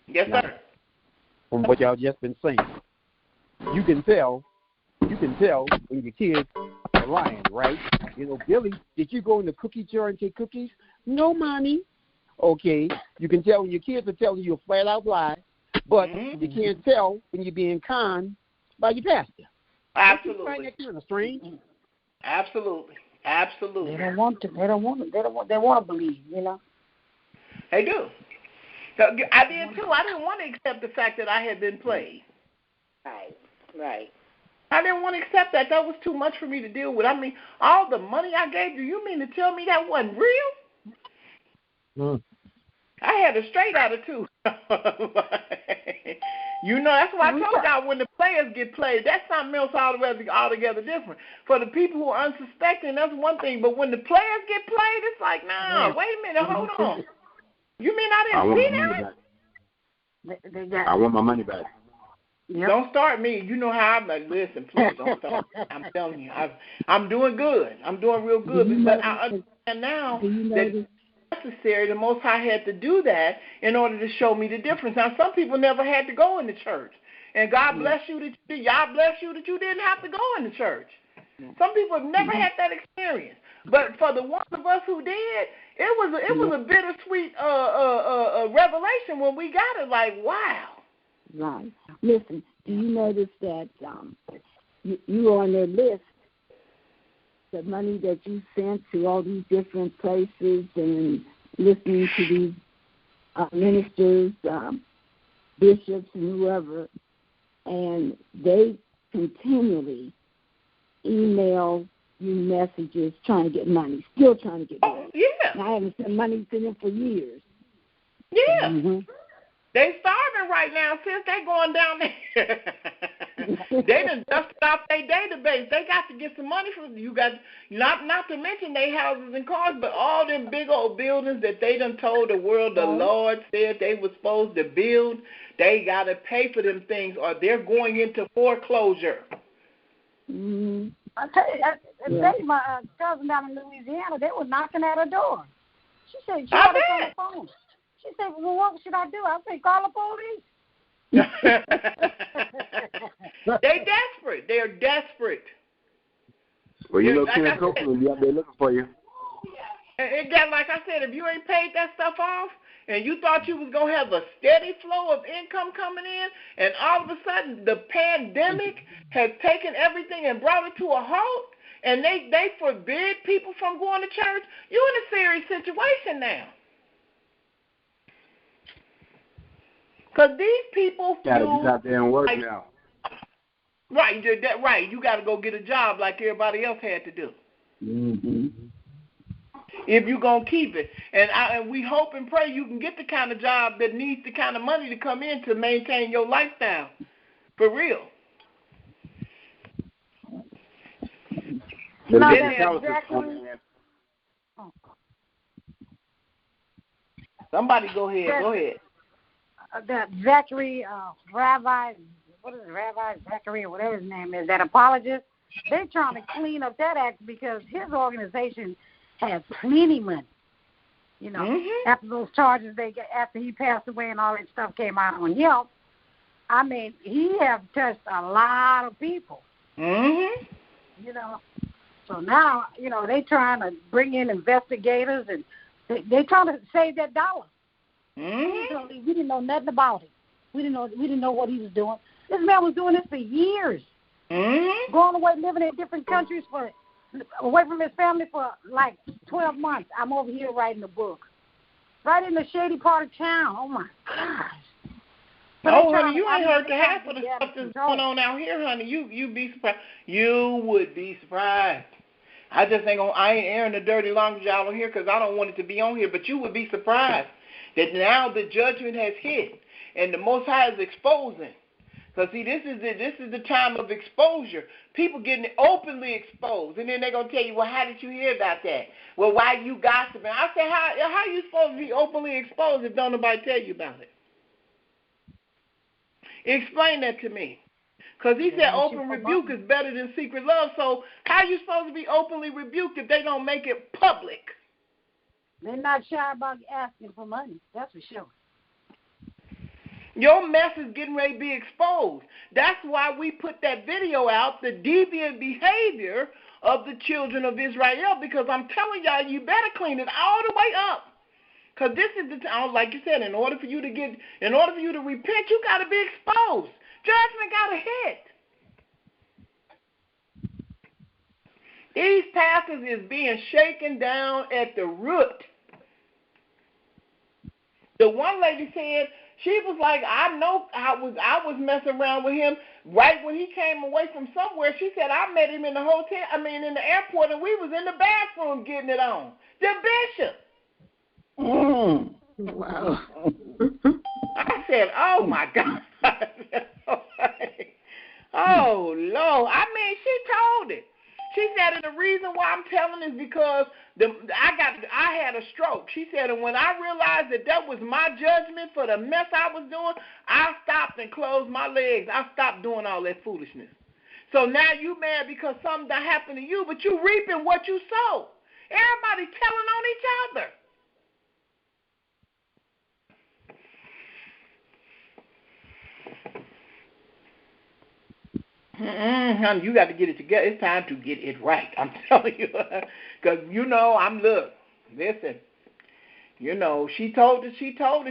Yes, sir. From what y'all just been saying, you can tell when your kids are lying, right? You know, Billy, did you go in the cookie jar and take cookies? No, Mommy. Okay, you can tell when your kids are telling you a flat-out lie, but you can't tell when you're being conned by your pastor. Absolutely. You find that kind of strange? Absolutely. They don't want to. They want to believe, you know. They do. I did too. I didn't want to accept the fact that I had been played. Right. I didn't want to accept that. That was too much for me to deal with. I mean, all the money I gave you mean to tell me that wasn't real? I had a straight attitude. You know, that's why I told y'all when the players get played, that's something else altogether different. For the people who are unsuspecting, that's one thing. But when the players get played, it's like, nah, wait a minute, hold on. You mean I didn't see that? I want my money back. Yep. Don't start me. You know how I'm like, listen, please don't start me. I'm telling you, I'm doing good. I'm doing real good. But I understand now that necessary. The Most High had to do that in order to show me the difference. Now, some people never had to go in the church, and God bless you that you did. God bless you that you didn't have to go in the church. Some people have never had that experience, but for the ones of us who did, it was a bittersweet revelation when we got it. Like, wow. Right. Listen, do you notice that you on their list? The money that you sent to all these different places and listening to these ministers, bishops, and whoever, and they continually email you messages trying to get money, still trying to get money. Yeah. And I haven't sent money to them for years. Yeah. Mm-hmm. They starving right now, sis. They going down there. They done dusted off their database. They got to get some money from you. Got not to mention their houses and cars, but all them big old buildings that they done told the world the Lord said they were supposed to build. They got to pay for them things, or they're going into foreclosure. Mm-hmm. I tell you, my cousin down in Louisiana, they were knocking at her door. She said she had us on the phone. She said, well, what should I do? I said, call the police. They desperate. They're desperate. Well, you know, Ken Copeland will be out there looking for you. And again, like I said, if you ain't paid that stuff off and you thought you was going to have a steady flow of income coming in, and all of a sudden the pandemic has taken everything and brought it to a halt, and they forbid people from going to church, you're in a serious situation now. Because these people you got there and work now. Right, right. You got to go get a job like everybody else had to do. Mm-hmm. If you're going to keep it. And we hope and pray you can get the kind of job that needs the kind of money to come in to maintain your lifestyle. For real. Somebody go ahead. Go ahead. That Zachary, Rabbi, what is it, Rabbi Zachariah, whatever his name is, that apologist, they're trying to clean up that act because his organization has plenty money. You know, after those charges after he passed away and all that stuff came out on him, I mean, he have touched a lot of people. You know, so now, you know, they trying to bring in investigators and they trying to save that dollar. We didn't know nothing about it. We didn't know what he was doing. This man was doing this for years. Going away, living in different countries away from his family for like 12 months. I'm over here writing a book. Right in the shady part of town. Oh my gosh. Honey, you ain't heard the half of the stuff that's going on out here, honey. You'd be surprised. You would be surprised. I ain't airing the dirty laundry out on here because I don't want it to be on here, but you would be surprised that now the judgment has hit and the Most High is exposing Because, see, this is the time of exposure. People getting openly exposed. And then they're going to tell you, well, how did you hear about that? Well, why you gossiping? I say, how are you supposed to be openly exposed if don't nobody tell you about it? Explain that to me. Because he said open rebuke is better than secret love. So how are you supposed to be openly rebuked if they don't make it public? They're not shy about asking for money. That's for sure. Your mess is getting ready to be exposed. That's why we put that video out, the deviant behavior of the children of Israel, because I'm telling y'all, you better clean it all the way up. Because this is the time, like you said, in order for you to repent, you got to be exposed. Judgment got to hit. These pastors is being shaken down at the root. The one lady said, she was like, I know I was messing around with him right when he came away from somewhere. She said, I met him in the in the airport, and we was in the bathroom getting it on. The bishop. Wow. I said, oh, my God. Oh, Lord. I mean, she told it. She said, and the reason why I'm telling is because I had a stroke. She said, and when I realized that was my judgment for the mess I was doing, I stopped and closed my legs. I stopped doing all that foolishness. So now you mad because something that happened to you, but you reaping what you sow. Everybody telling on each other. Honey, you got to get it together. It's time to get it right. I'm telling you. Because, listen, she told us,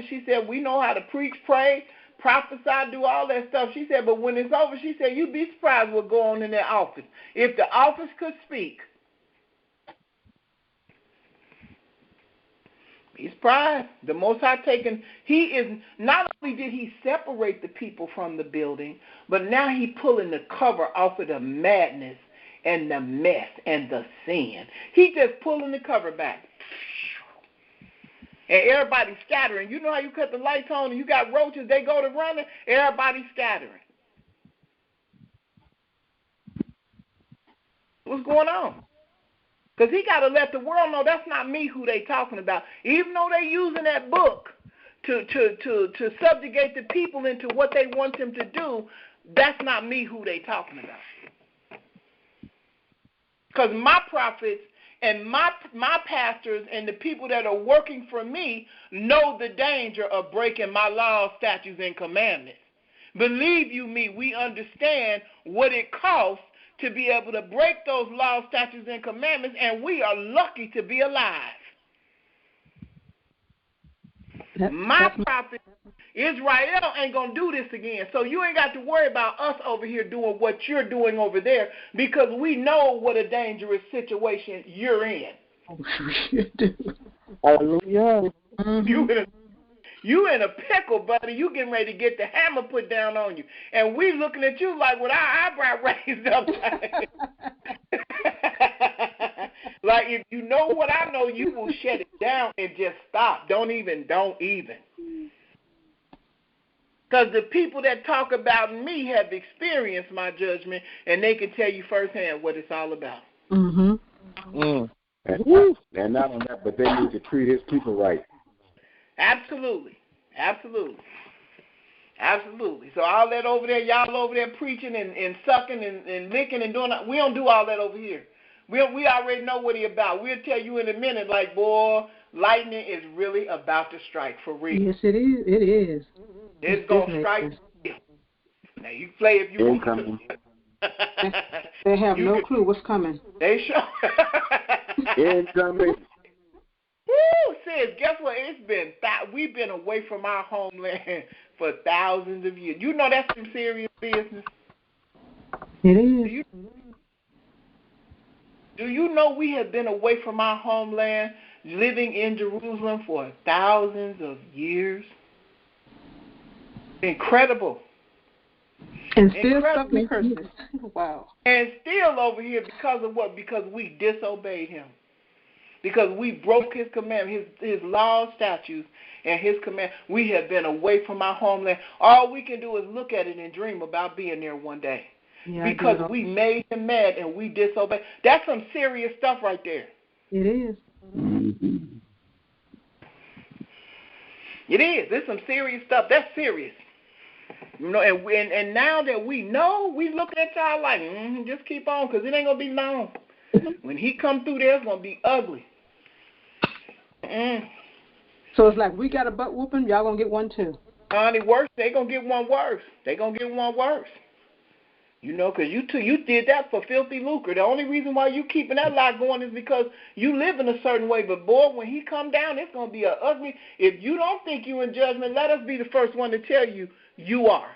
she said, we know how to preach, pray, prophesy, do all that stuff. She said, but when it's over, she said, you'd be surprised what'll go on in their office. If the office could speak. He's surprised. The Most High not only did he separate the people from the building, but now he pulling the cover off of the madness and the mess and the sin. He just pulling the cover back. And everybody's scattering. You know how you cut the lights on and you got roaches, they go to running, everybody's scattering. What's going on? Because he got to let the world know that's not me who they talking about. Even though they using that book to subjugate the people into what they want them to do, that's not me who they talking about. Because my prophets and my pastors and the people that are working for me know the danger of breaking my laws, statutes, and commandments. Believe you me, we understand what it costs to be able to break those laws, statutes, and commandments, and we are lucky to be alive. My prophet, Israel, ain't going to do this again. So you ain't got to worry about us over here doing what you're doing over there, because we know what a dangerous situation you're in. Hallelujah. You in a pickle, buddy. You getting ready to get the hammer put down on you. And we looking at you like with our eyebrow raised up. Like, if you know what I know, you will shut it down and just stop. Don't even. Because the people that talk about me have experienced my judgment, and they can tell you firsthand what it's all about. And not on that, but they need to treat his people right. Absolutely. So all that over there, y'all over there preaching and sucking and licking and doing that, we don't do all that over here. We already know what he about. We'll tell you in a minute, like, boy, lightning is really about to strike for real. Yes, it is. It is. It's going to strike. Now, you play if you want to. They have no clue what's coming. They sure. Incoming. Woo, sis, guess what? We've been away from our homeland for thousands of years. You know that's some serious business. It is. Do you know we have been away from our homeland, living in Jerusalem for thousands of years? Incredible. And still suffering curses. Wow. And still over here because of what? Because we disobeyed him. Because we broke his commandments, his laws, statutes, and his command. We have been away from our homeland. All we can do is look at it and dream about being there one day. Yeah, because we made him mad and we disobeyed. That's some serious stuff right there. It is. It is. It's some serious stuff. That's serious. You know, and now that we know, we looking at y'all like, just keep on, because it ain't going to be long. When he come through there, it's going to be ugly. So it's like we got a butt whooping, y'all going to get one too. Honey, worse, they going to get one worse. They going to get one worse. You know, because you did that for filthy lucre. The only reason why you keeping that lie going is because you live in a certain way. But, boy, when he come down, it's going to be an ugly. If you don't think you in judgment, let us be the first one to tell you you are.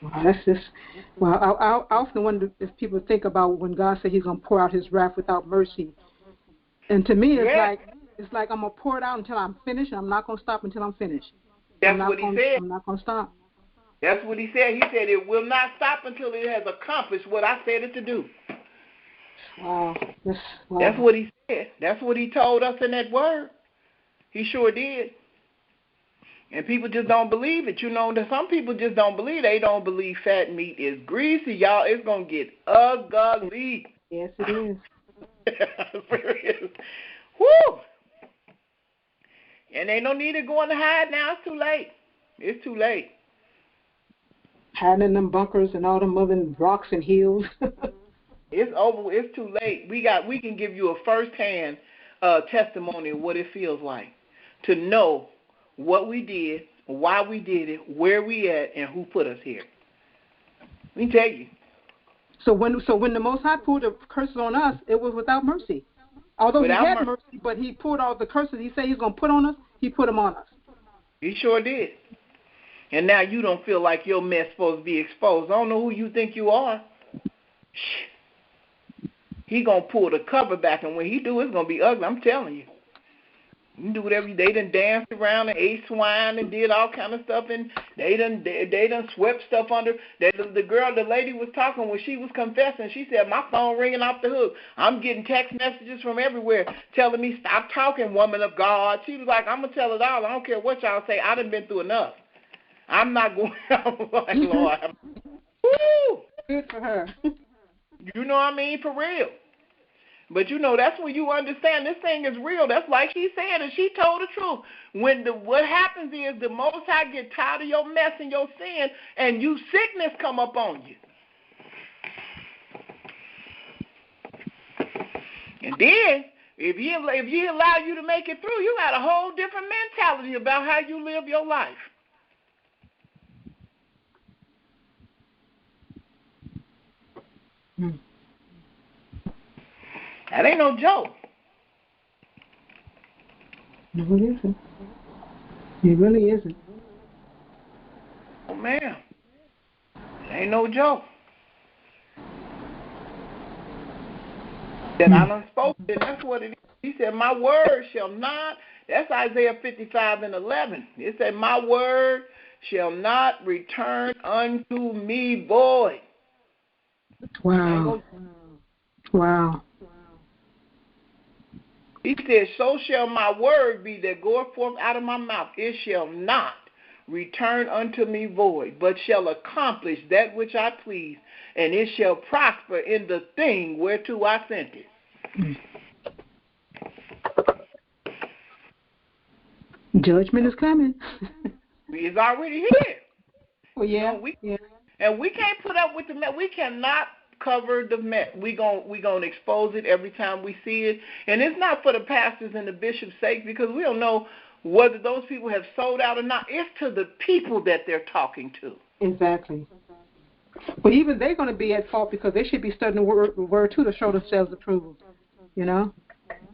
Well, that's just, I often wonder if people think about when God said he's going to pour out his wrath without mercy. And to me, it's like I'm going to pour it out until I'm finished, and I'm not going to stop until I'm finished. That's what he said. I'm not going to stop. That's what he said. He said it will not stop until it has accomplished what I said it to do. Wow. That's what he said. That's what he told us in that word. He sure did. And people just don't believe it. You know, some people just don't believe. They don't believe fat meat is greasy. Y'all, it's going to get ugly. Yes, it is. Serious. Woo! And ain't no need to go in the hide now. It's too late. It's too late. Hiding in them bunkers and all them other rocks and hills. It's over. It's too late. We can give you a first-hand testimony of what it feels like to know what we did, why we did it, where we at, and who put us here. Let me tell you. So when the Most High poured the curses on us, it was without mercy. Although he had mercy, but he poured all the curses he said he's going to put on us, he put them on us. He sure did. And now you don't feel like your mess supposed to be exposed. I don't know who you think you are. He going to pull the cover back, and when he do, it's going to be ugly. I'm telling you. You can do whatever. They done danced around and ate swine and did all kind of stuff, and they done swept stuff under. The lady was talking when she was confessing. She said, my phone ringing off the hook. I'm getting text messages from everywhere telling me, stop talking, woman of God. She was like, I'm going to tell it all. I don't care what y'all say. I done been through enough. I'm not going out like, Lord. Woo! Good for her. You know what I mean? For real. But, you know, that's when you understand this thing is real. That's like she said, and she told the truth. What happens is the Most High get tired of your mess and your sin, and sickness come up on you. And then, if he allow you to make it through, you got a whole different mentality about how you live your life. That ain't no joke. No, it isn't. It really isn't. Oh, man. It ain't no joke. That I done spoken, that's what it is. He said, my word shall not, that's Isaiah 55:11. It said, my word shall not return unto me void. Wow. Wow. He said, so shall my word be that goeth forth out of my mouth. It shall not return unto me void, but shall accomplish that which I please, and it shall prosper in the thing whereto I sent it. Judgment is coming. It's already here. Well, yeah. And we can't put up with the mess. We cannot cover the mess. We gonna expose it every time we see it. And it's not for the pastors and the bishop's sake, because we don't know whether those people have sold out or not. It's to the people that they're talking to. Exactly. But even they're going to be at fault, because they should be studying the word too to show themselves approved. You know?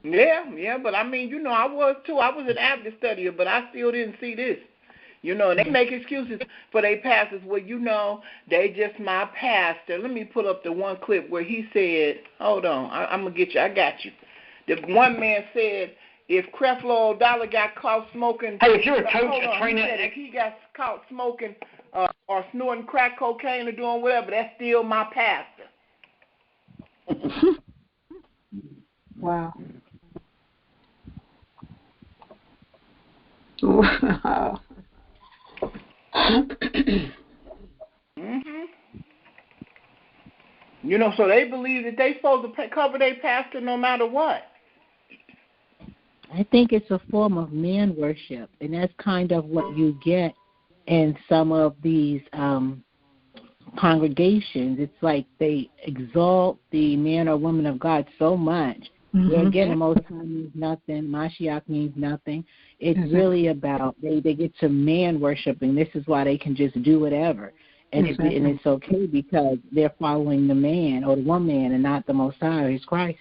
Yeah. But I mean, you know, I was too. I was an avid studier, but I still didn't see this. You know, and they make excuses for their pastors. Well, you know, they just my pastor. Let me pull up the one clip where he said, hold on, I'm going to get you. I got you. The one man said, if Creflo Dollar got caught smoking. Hey, if you're a coach, a trainer. If he got caught smoking or snorting crack cocaine or doing whatever, that's still my pastor. Wow. Wow. You know, so they believe that they supposed to cover their pastor no matter what. I think it's a form of man worship, and that's kind of what you get in some of these congregations. It's like they exalt the man or woman of God so much. Where again, the Most High means nothing. Mashiach means nothing. It's really about they get to man worshiping. This is why they can just do whatever. And it's okay because they're following the man or the one man and not the Most High, who's Christ.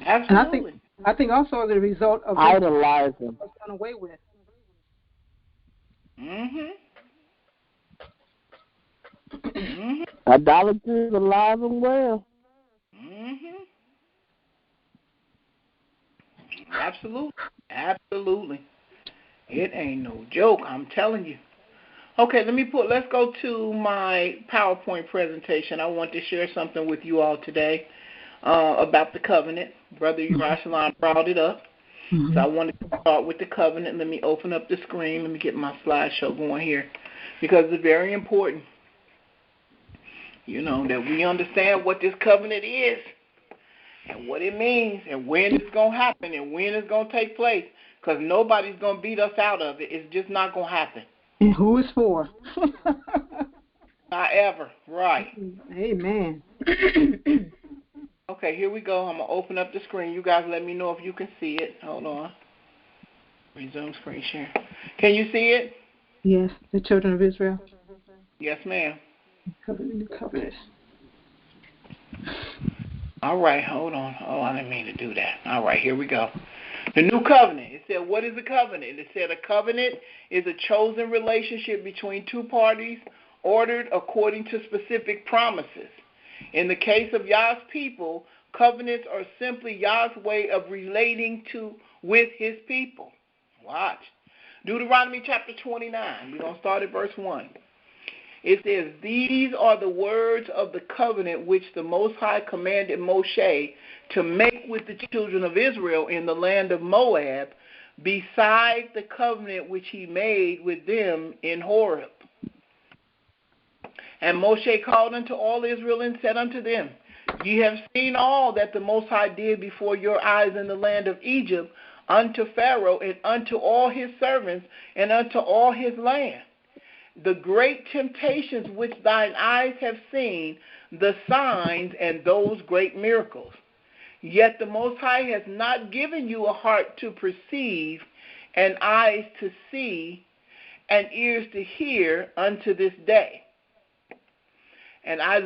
Absolutely. And I think also the result of idolizing was done away with. Idolatry is alive and well. Absolutely. It ain't no joke, I'm telling you. Okay, let's go to my PowerPoint presentation. I want to share something with you all today about the covenant. Brother Yerushalayim brought it up. So I wanted to start with the covenant. Let me open up the screen. Let me get my slideshow going here because it's very important, you know, that we understand what this covenant is and what it means and when it's going to happen and when it's going to take place because nobody's going to beat us out of it. It's just not going to happen. And who is for? Not ever. Right. Amen. Okay, here we go. I'm going to open up the screen. You guys let me know if you can see it. Hold on. Resume screen share. Can you see it? Yes, the children of Israel. Yes, ma'am. Covenant. All right, hold on. Oh, I didn't mean to do that. All right, here we go. The new covenant. It said, what is a covenant? It said a covenant is a chosen relationship between two parties ordered according to specific promises. In the case of Yah's people, covenants are simply Yah's way of relating with his people. Watch. Deuteronomy chapter 29. We're going to start at verse 1. It says, these are the words of the covenant which the Most High commanded Moshe to make with the children of Israel in the land of Moab, beside the covenant which he made with them in Horeb. And Moshe called unto all Israel and said unto them, ye have seen all that the Most High did before your eyes in the land of Egypt unto Pharaoh and unto all his servants and unto all his land. The great temptations which thine eyes have seen, the signs and those great miracles. Yet the Most High has not given you a heart to perceive, and eyes to see, and ears to hear unto this day. And I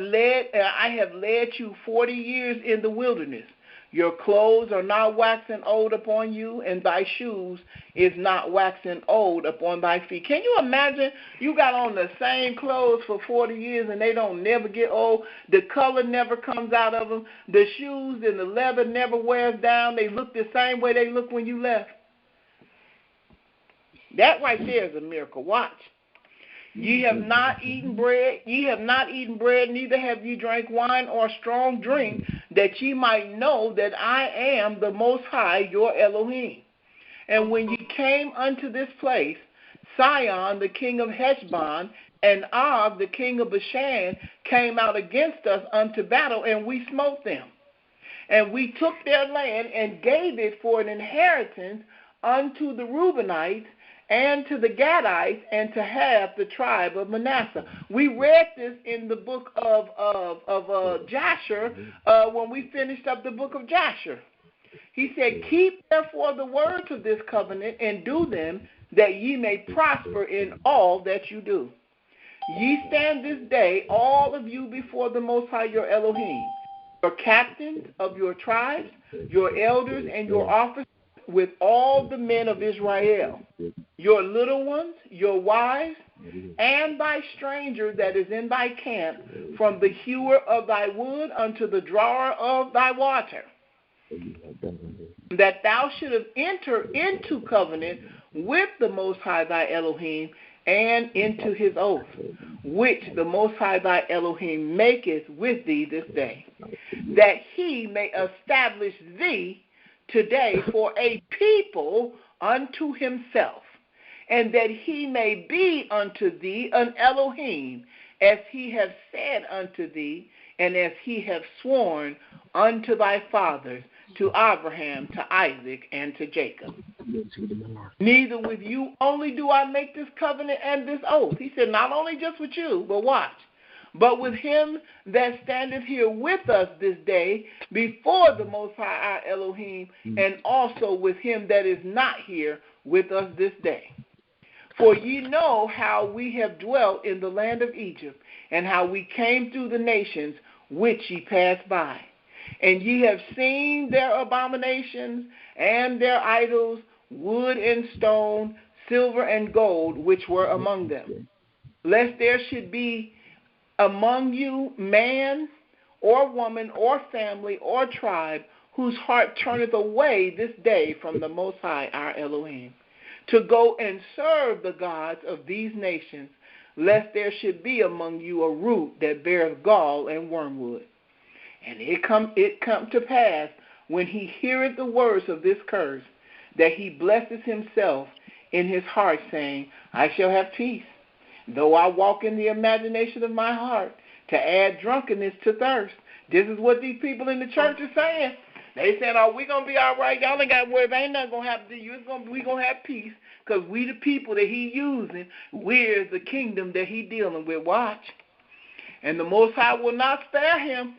have led you 40 years in the wilderness. Your clothes are not waxen old upon you, and thy shoes is not waxen old upon thy feet. Can you imagine? You got on the same clothes for 40 years, and they don't never get old. The color never comes out of them. The shoes and the leather never wears down. They look the same way they look when you left. That right there is a miracle. Watch. Ye have not eaten bread, neither have ye drank wine or strong drink, that ye might know that I am the Most High, your Elohim. And when ye came unto this place, Sihon, the king of Heshbon, and Og, the king of Bashan, came out against us unto battle, and we smote them. And we took their land and gave it for an inheritance unto the Reubenites, and to the Gadites, and to half the tribe of Manasseh. We read this in the book of Jasher when we finished up the book of Jasher. He said, keep therefore the words of this covenant and do them, that ye may prosper in all that you do. Ye stand this day, all of you, before the Most High your Elohim, your captains of your tribes, your elders, and your officers, with all the men of Israel, your little ones, your wives, and thy stranger that is in thy camp, from the hewer of thy wood unto the drawer of thy water, that thou shouldest enter into covenant with the Most High thy Elohim, and into his oath, which the Most High thy Elohim maketh with thee this day, that he may establish thee today for a people unto himself, and that he may be unto thee an Elohim, as he hath said unto thee, and as he hath sworn unto thy fathers, to Abraham, to Isaac, and to Jacob. Neither with you only do I make this covenant and this oath. He said, not only just with you, but watch, but with him that standeth here with us this day before the Most High our Elohim, and also with him that is not here with us this day. For ye know how we have dwelt in the land of Egypt, and how we came through the nations which ye passed by. And ye have seen their abominations and their idols, wood and stone, silver and gold, which were among them. Lest there should be among you man or woman or family or tribe whose heart turneth away this day from the Most High our Elohim, to go and serve the gods of these nations, lest there should be among you a root that beareth gall and wormwood. And it come to pass, when he heareth the words of this curse, that he blesses himself in his heart, saying, I shall have peace, though I walk in the imagination of my heart, to add drunkenness to thirst. This is what these people in the church are saying. They saying, oh, we're going to be all right. Y'all ain't got to worry. Ain't nothing going to happen to you. We're going to have peace, because we the people that he using. We're the kingdom that he dealing with. Watch. And the Most High will not spare him.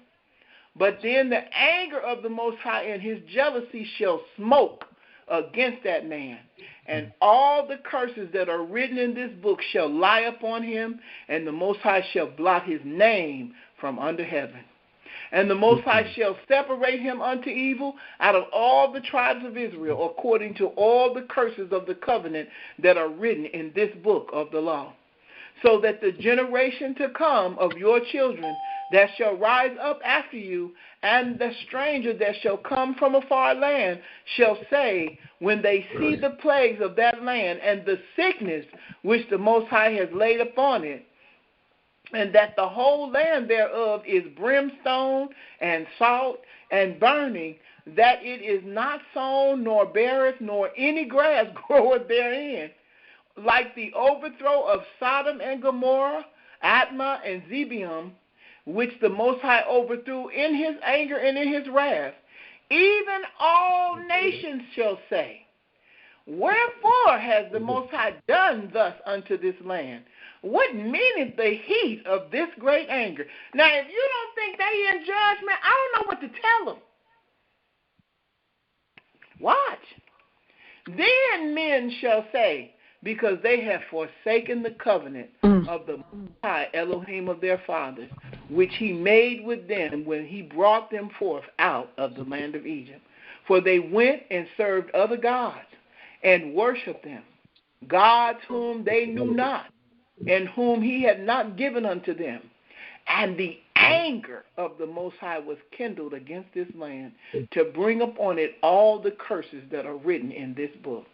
But then the anger of the Most High and his jealousy shall smoke against that man. And all the curses that are written in this book shall lie upon him, and the Most High shall blot his name from under heaven. And the Most High shall separate him unto evil out of all the tribes of Israel, according to all the curses of the covenant that are written in this book of the law. So that the generation to come of your children that shall rise up after you, and the stranger that shall come from a far land, shall say, when they see the plagues of that land, and the sickness which the Most High has laid upon it, and that the whole land thereof is brimstone and salt and burning, that it is not sown, nor beareth, nor any grass groweth therein, like the overthrow of Sodom and Gomorrah, Admah and Zeboim, which the Most High overthrew in his anger and in his wrath. Even all nations shall say, wherefore has the Most High done thus unto this land? What meaneth the heat of this great anger? Now, if you don't think they in judgment, I don't know what to tell them. Watch. Then men shall say, because they have forsaken the covenant of the Most High Elohim of their fathers, which he made with them when he brought them forth out of the land of Egypt. For they went and served other gods and worshipped them, gods whom they knew not, and whom he had not given unto them. And the anger of the Most High was kindled against this land, to bring upon it all the curses that are written in this book.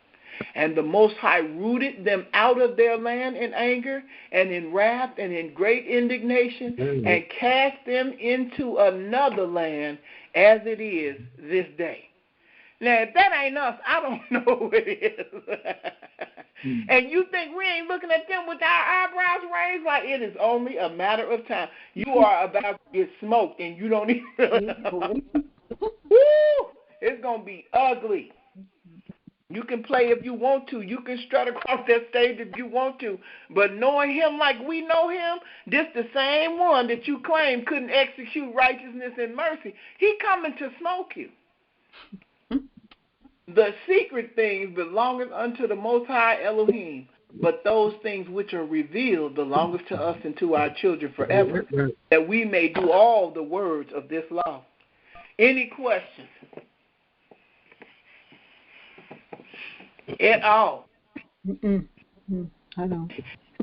And the Most High rooted them out of their land in anger and in wrath and in great indignation, and cast them into another land, as it is this day. Now, if that ain't us, I don't know who it is. And you think we ain't looking at them with our eyebrows raised? Like, it is only a matter of time. You are about to get smoked, and you don't even know. Woo! It's going to be ugly. You can play if you want to. You can strut across that stage if you want to. But knowing him like we know him, this the same one that you claim couldn't execute righteousness and mercy. He coming to smoke you. The secret things belongeth unto the Most High Elohim, but those things which are revealed belongeth to us and to our children forever, that we may do all the words of this law. Any questions? At all. I know.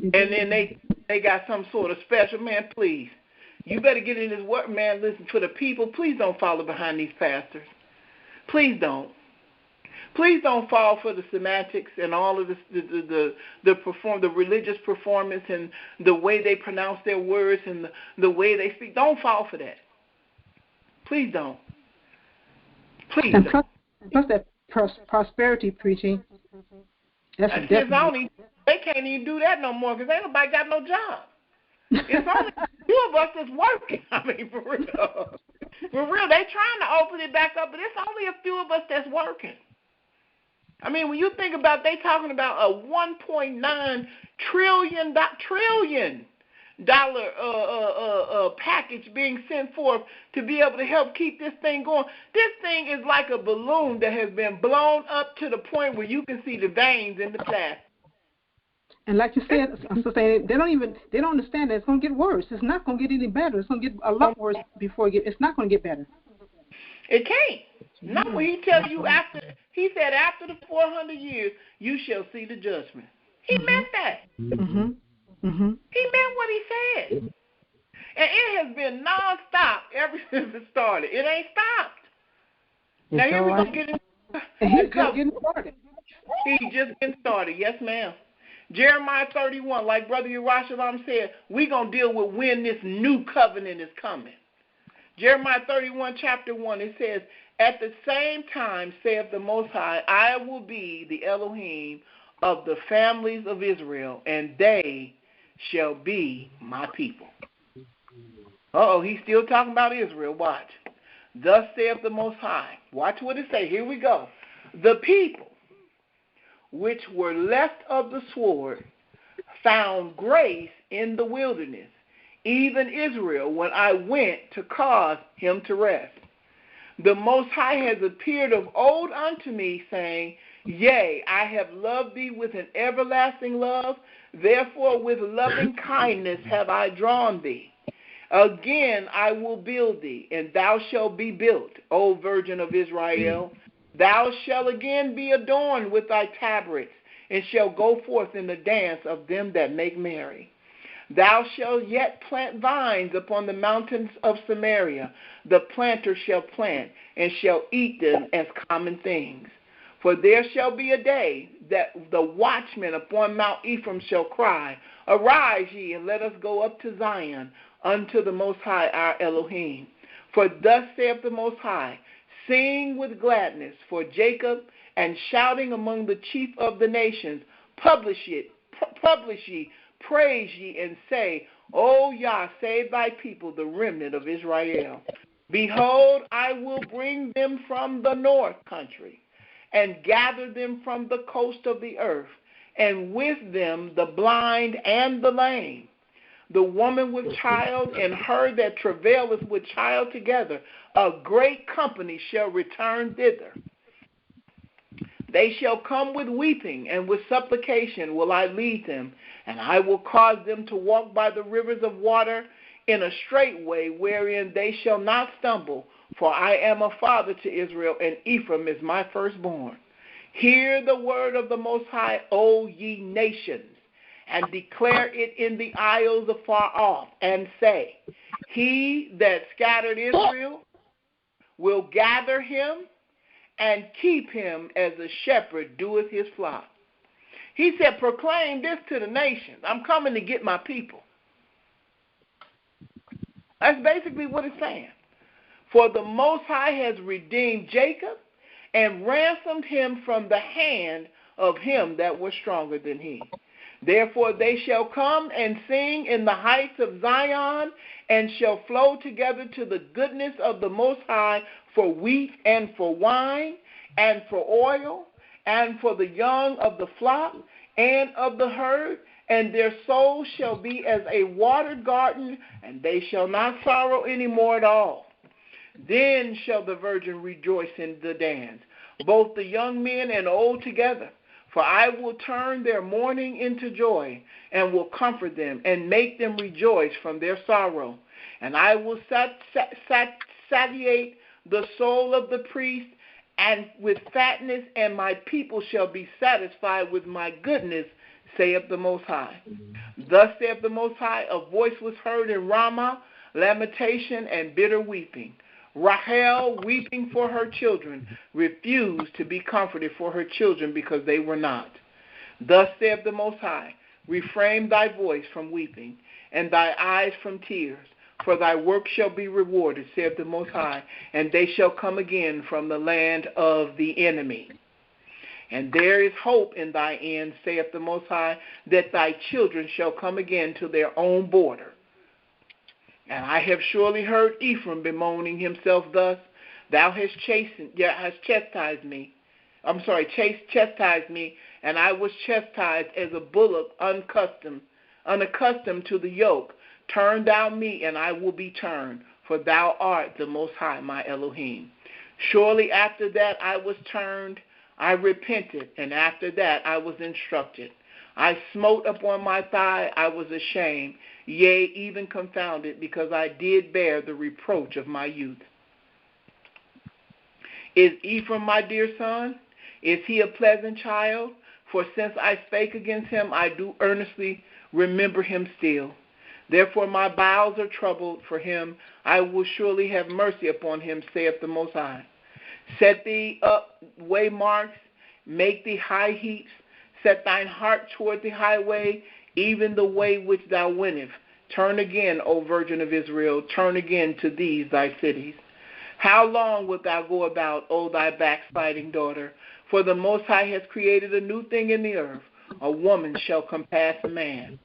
And then they got some sort of special, man, please. You better get in this work, man. Listen, for the people, please don't follow behind these pastors. Please don't. Please don't fall for the semantics and all of the religious performance and the way they pronounce their words and the way they speak. Don't fall for that. Please don't. Please don't. Plus that prosperity preaching. They can't even do that no more because ain't nobody got no job. It's only a few of us that's working. I mean, for real. For real, they trying to open it back up, but it's only a few of us that's working. I mean, when you think about, they talking about a $1.9 trillion package being sent forth to be able to help keep this thing going. This thing is like a balloon that has been blown up to the point where you can see the veins in the plastic. And like you said, I'm still saying, they don't understand that it's going to get worse. It's not going to get any better. It's going to get a lot worse before it's not going to get better. It can't. Not when he tells you he said after the 400 years, you shall see the judgment. He meant that. Mm-hmm. Mm-hmm. He meant what he said. And it has been nonstop ever since it started. It ain't stopped. Now here we're going to get into He's just getting started. He's just getting started. Yes, ma'am. Jeremiah 31, like Brother Yerushalayim said, we're going to deal with when this new covenant is coming. Jeremiah 31, chapter 1, it says, at the same time, saith the Most High, I will be the Elohim of the families of Israel, and they shall be my people. He's still talking about Israel. Watch. Thus saith the Most High. Watch what it say. Here we go. The people which were left of the sword found grace in the wilderness, even Israel, when I went to cause him to rest. The Most High has appeared of old unto me, saying, yea, I have loved thee with an everlasting love, therefore with loving kindness have I drawn thee. Again I will build thee, and thou shalt be built, O Virgin of Israel. Thou shalt again be adorned with thy tabrets, and shalt go forth in the dance of them that make merry. Thou shalt yet plant vines upon the mountains of Samaria. The planter shall plant, and shall eat them as common things. For there shall be a day that the watchmen upon Mount Ephraim shall cry, arise ye, and let us go up to Zion, unto the Most High our Elohim. For thus saith the Most High, sing with gladness for Jacob, and shouting among the chief of the nations, publish ye, praise ye, and say, O Yah, save thy people, the remnant of Israel. Behold, I will bring them from the north country, and gather them from the coast of the earth, and with them the blind and the lame, the woman with child, and her that travaileth with child together. A great company shall return thither. They shall come with weeping, and with supplication will I lead them, and I will cause them to walk by the rivers of water in a straight way, wherein they shall not stumble. For I am a father to Israel, and Ephraim is my firstborn. Hear the word of the Most High, O ye nations, and declare it in the isles afar off, and say, he that scattered Israel will gather him, and keep him as a shepherd doeth his flock. He said, proclaim this to the nations. I'm coming to get my people. That's basically what it's saying. For the Most High has redeemed Jacob, and ransomed him from the hand of him that was stronger than he. Therefore they shall come and sing in the heights of Zion, and shall flow together to the goodness of the Most High for wheat and for wine and for oil and for the young of the flock and of the herd, and their soul shall be as a watered garden, and they shall not sorrow any more at all. Then shall the virgin rejoice in the dance, both the young men and old together. For I will turn their mourning into joy, and will comfort them, and make them rejoice from their sorrow. And I will satiate the soul of the priest and with fatness, and my people shall be satisfied with my goodness, saith the Most High. Thus saith the Most High, a voice was heard in Ramah, lamentation and bitter weeping. Rahel, weeping for her children, refused to be comforted for her children because they were not. Thus saith the Most High, refrain thy voice from weeping, and thy eyes from tears, for thy work shall be rewarded, saith the Most High, and they shall come again from the land of the enemy. And there is hope in thy end, saith the Most High, that thy children shall come again to their own border. And I have surely heard Ephraim bemoaning himself thus, thou hast chastised me, and I was chastised as a bullock unaccustomed to the yoke. Turn thou me, and I will be turned, for thou art the Most High, my Elohim. Surely after that I was turned, I repented, and after that I was instructed. I smote upon my thigh, I was ashamed, yea, even confounded, because I did bear the reproach of my youth. Is Ephraim my dear son? Is he a pleasant child? For since I spake against him, I do earnestly remember him still. Therefore my bowels are troubled for him. I will surely have mercy upon him, saith the Most High. Set thee up waymarks, make thee high heaps, set thine heart toward the highway, even the way which thou wentest. Turn again, O Virgin of Israel, turn again to these thy cities. How long wilt thou go about, O thy backsliding daughter? For the Most High has created a new thing in the earth. A woman shall compass a man.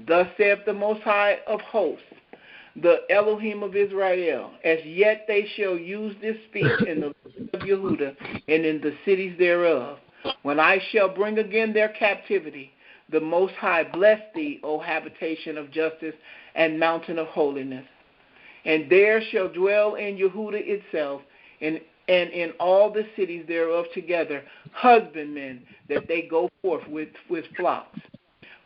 Thus saith the Most High of hosts, the Elohim of Israel, as yet they shall use this speech in the land of Yehudah and in the cities thereof. When I shall bring again their captivity, the Most High bless thee, O habitation of justice and mountain of holiness. And there shall dwell in Yehudah itself, and in all the cities thereof together, husbandmen, that they go forth with flocks.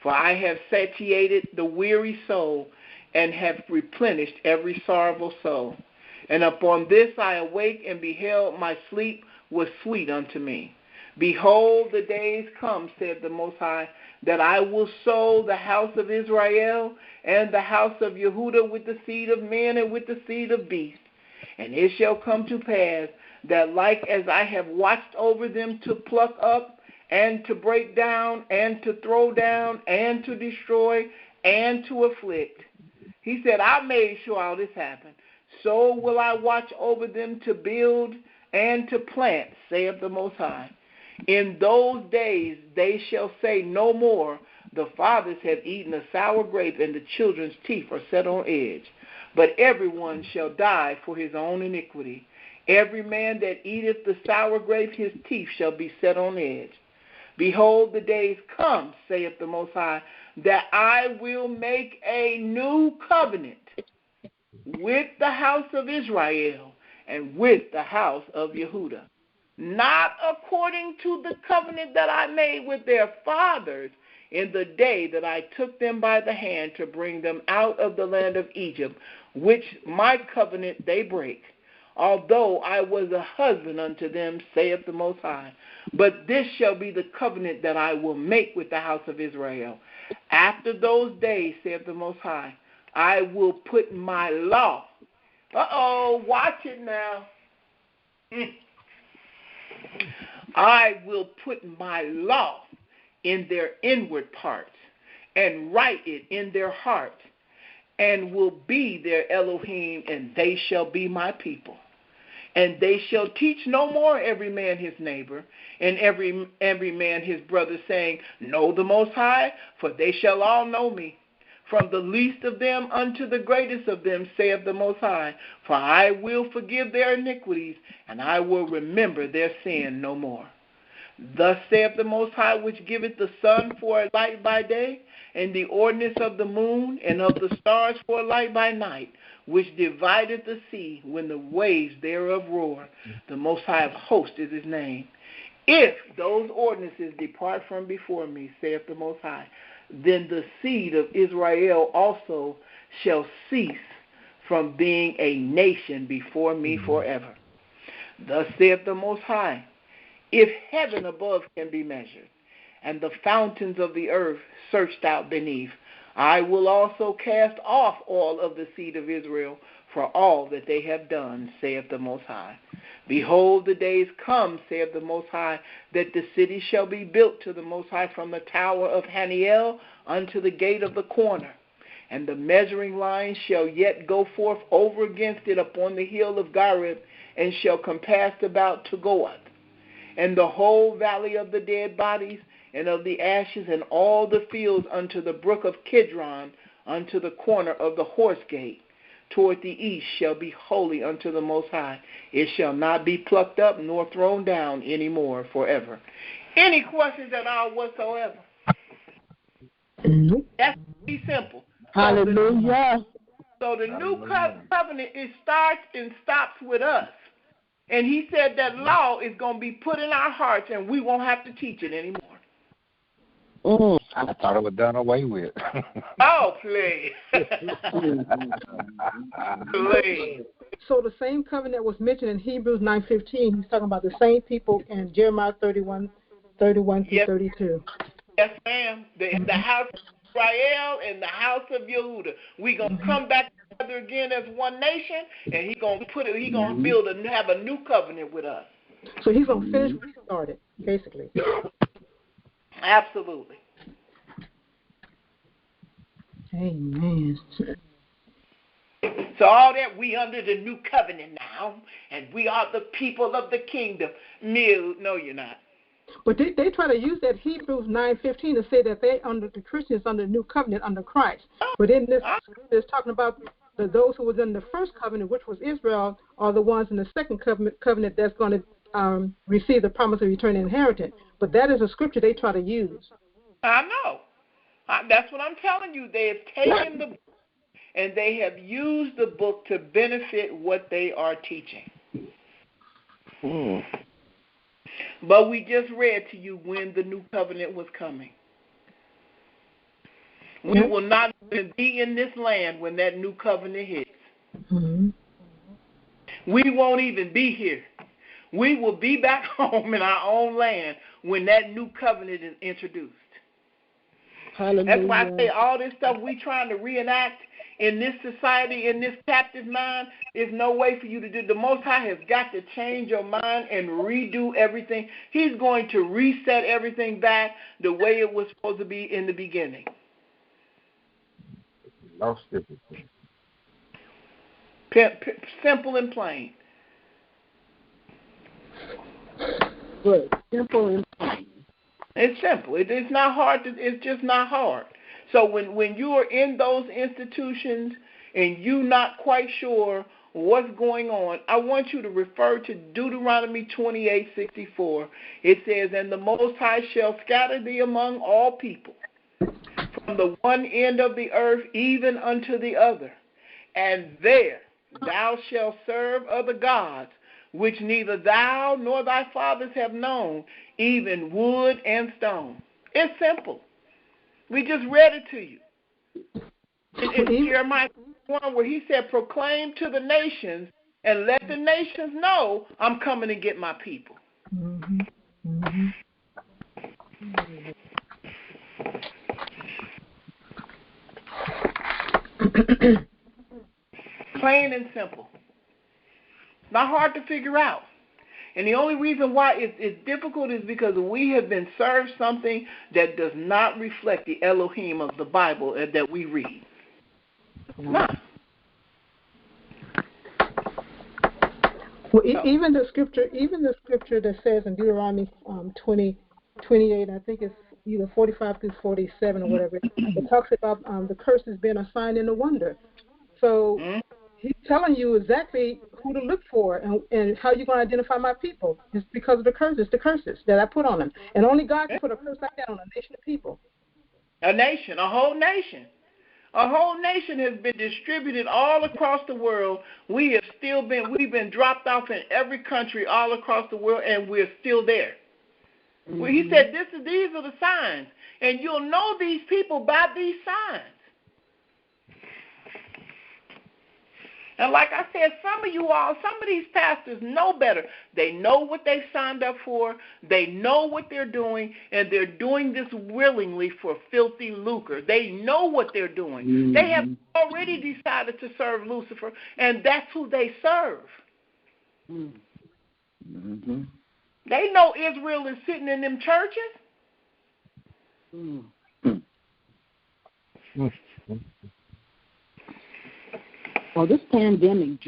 For I have satiated the weary soul, and have replenished every sorrowful soul. And upon this I awake, and beheld my sleep was sweet unto me. Behold, the days come, said the Most High, that I will sow the house of Israel and the house of Yehudah with the seed of men and with the seed of beasts. And it shall come to pass that like as I have watched over them to pluck up and to break down and to throw down and to destroy and to afflict. He said, I made sure all this happened. So will I watch over them to build and to plant, saith the Most High. In those days they shall say no more, the fathers have eaten a sour grape, and the children's teeth are set on edge. But everyone shall die for his own iniquity. Every man that eateth the sour grape, his teeth shall be set on edge. Behold, the days come, saith the Most High, that I will make a new covenant with the house of Israel and with the house of Yehudah, not according to the covenant that I made with their fathers in the day that I took them by the hand to bring them out of the land of Egypt, which my covenant they break, although I was a husband unto them, saith the Most High. But this shall be the covenant that I will make with the house of Israel. After those days, saith the Most High, I will put my law. Watch it now. I will put my law in their inward parts and write it in their heart, and will be their Elohim, and they shall be my people. And they shall teach no more every man his neighbor, and every man his brother, saying, Know the Most High, for they shall all know me, from the least of them unto the greatest of them, saith the Most High. For I will forgive their iniquities, and I will remember their sin no more. Thus saith the Most High, which giveth the sun for a light by day, and the ordinance of the moon and of the stars for a light by night, which divideth the sea when the waves thereof roar. The Most High of hosts is his name. If those ordinances depart from before me, saith the Most High, then the seed of Israel also shall cease from being a nation before me forever. Thus saith the Most High, if heaven above can be measured, and the fountains of the earth searched out beneath, I will also cast off all of the seed of Israel for all that they have done, saith the Most High. Behold, the days come, saith the Most High, that the city shall be built to the Most High from the tower of Haniel unto the gate of the corner. And the measuring line shall yet go forth over against it upon the hill of Gareb, and shall compass about to Goath. and the whole valley of the dead bodies, and of the ashes, and all the fields unto the brook of Kidron, unto the corner of the horse gate, toward the east, shall be holy unto the Most High. It shall not be plucked up nor thrown down any more forever. Any questions at all whatsoever? Nope. That's pretty simple. Hallelujah. So the new covenant, it starts and stops with us. And he said that law is going to be put in our hearts, and we won't have to teach it anymore. I thought it was done away with. Oh, please. Please. So the same covenant was mentioned in Hebrews 9:15. He's talking about the same people in Jeremiah 31 through 32. Yes, ma'am. The house of Israel and the house of Yehudah. We're going to come back together again as one nation, and he's going to build have a new covenant with us. So he's going to finish what he started, basically. Absolutely. Amen. So all that, we under the new covenant now, and we are the people of the kingdom. No, you're not. But they try to use that Hebrews 9:15 to say that the Christians under the new covenant under Christ. But in this, it's talking about those who was in the first covenant, which was Israel, are the ones in the second covenant that's going to receive the promise of eternal inheritance. But that is a scripture they try to use. I know. That's what I'm telling you. They have taken the book and they have used the book to benefit what they are teaching. But we just read to you when the new covenant was coming. We will not even be in this land when that new covenant hits. We won't even be here. We will be back home in our own land when that new covenant is introduced. Hallelujah. That's why I say all this stuff we trying to reenact in this society, in this captive mind, is no way for you to do. The Most High has got to change your mind and redo everything. He's going to reset everything back the way it was supposed to be in the beginning. Simple and plain. Good. Simple and plain. It's simple. It's not hard. It's just not hard. So when you are in those institutions and you're not quite sure what's going on, I want you to refer to Deuteronomy 28:64. It says, "And the Most High shall scatter thee among all people, from the one end of the earth even unto the other. And there thou shalt serve other gods, which neither thou nor thy fathers have known, even wood and stone." It's simple. We just read it to you. In Jeremiah 1, where he said, "Proclaim to the nations and let the nations know I'm coming to get my people." Plain and simple. Not hard to figure out. And the only reason why it's difficult is because we have been served something that does not reflect the Elohim of the Bible that we read. Not. Well, even the scripture that says in Deuteronomy 20:28, I think it's either 45 through 47 or whatever, it talks about the curses being a sign and a wonder. So he's telling you exactly who to look for and how you're going to identify my people. It's because of the curses that I put on them. And only God can put a curse like that on a nation of people. A nation, a whole nation. A whole nation has been distributed all across the world. We've been dropped off in every country all across the world, and we're still there. Well, he said, these are the signs, and you'll know these people by these signs. And like I said, some of these pastors know better. They know what they've signed up for. They know what they're doing, and they're doing this willingly for filthy lucre. They know what they're doing. They have already decided to serve Lucifer, and that's who they serve. They know Israel is sitting in them churches. Well, this pandemic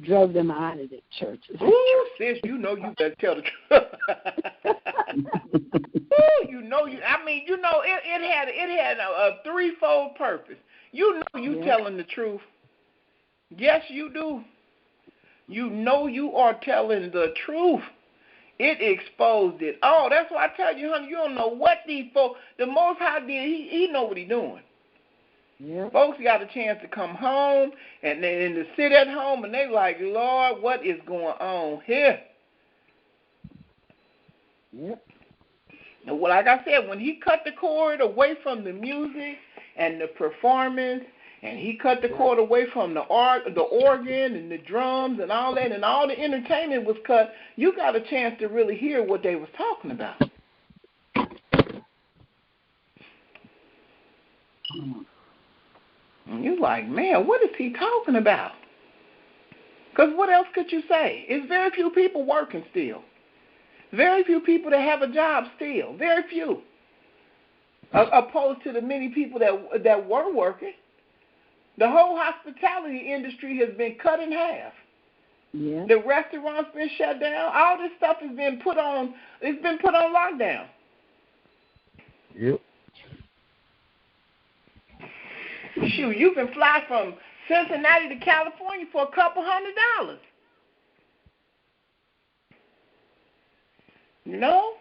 drove them out of the churches. Ooh, sis, you know you better tell the truth. It had a threefold purpose. You know you telling the truth. Yes, you do. You know you are telling the truth. It exposed it. Oh, that's why I tell you, honey, you don't know what these folks, the Most High did, he know what he's doing. Yeah. Folks got a chance to come home and to sit at home and they like, Lord, what is going on here? Yep. And like I said, when he cut the cord away from the music and the performance, and he cut the cord away from the organ and the drums and all that, and all the entertainment was cut, you got a chance to really hear what they was talking about. And you're like, man, what is he talking about? Because what else could you say? It's very few people working still. Very few people that have a job still. Very few. Opposed to the many people that were working. The whole hospitality industry has been cut in half. Yeah. The restaurants been shut down. All this stuff has been put on. It's been put on lockdown. Yep. Shoot, you can fly from Cincinnati to California for $200. You know?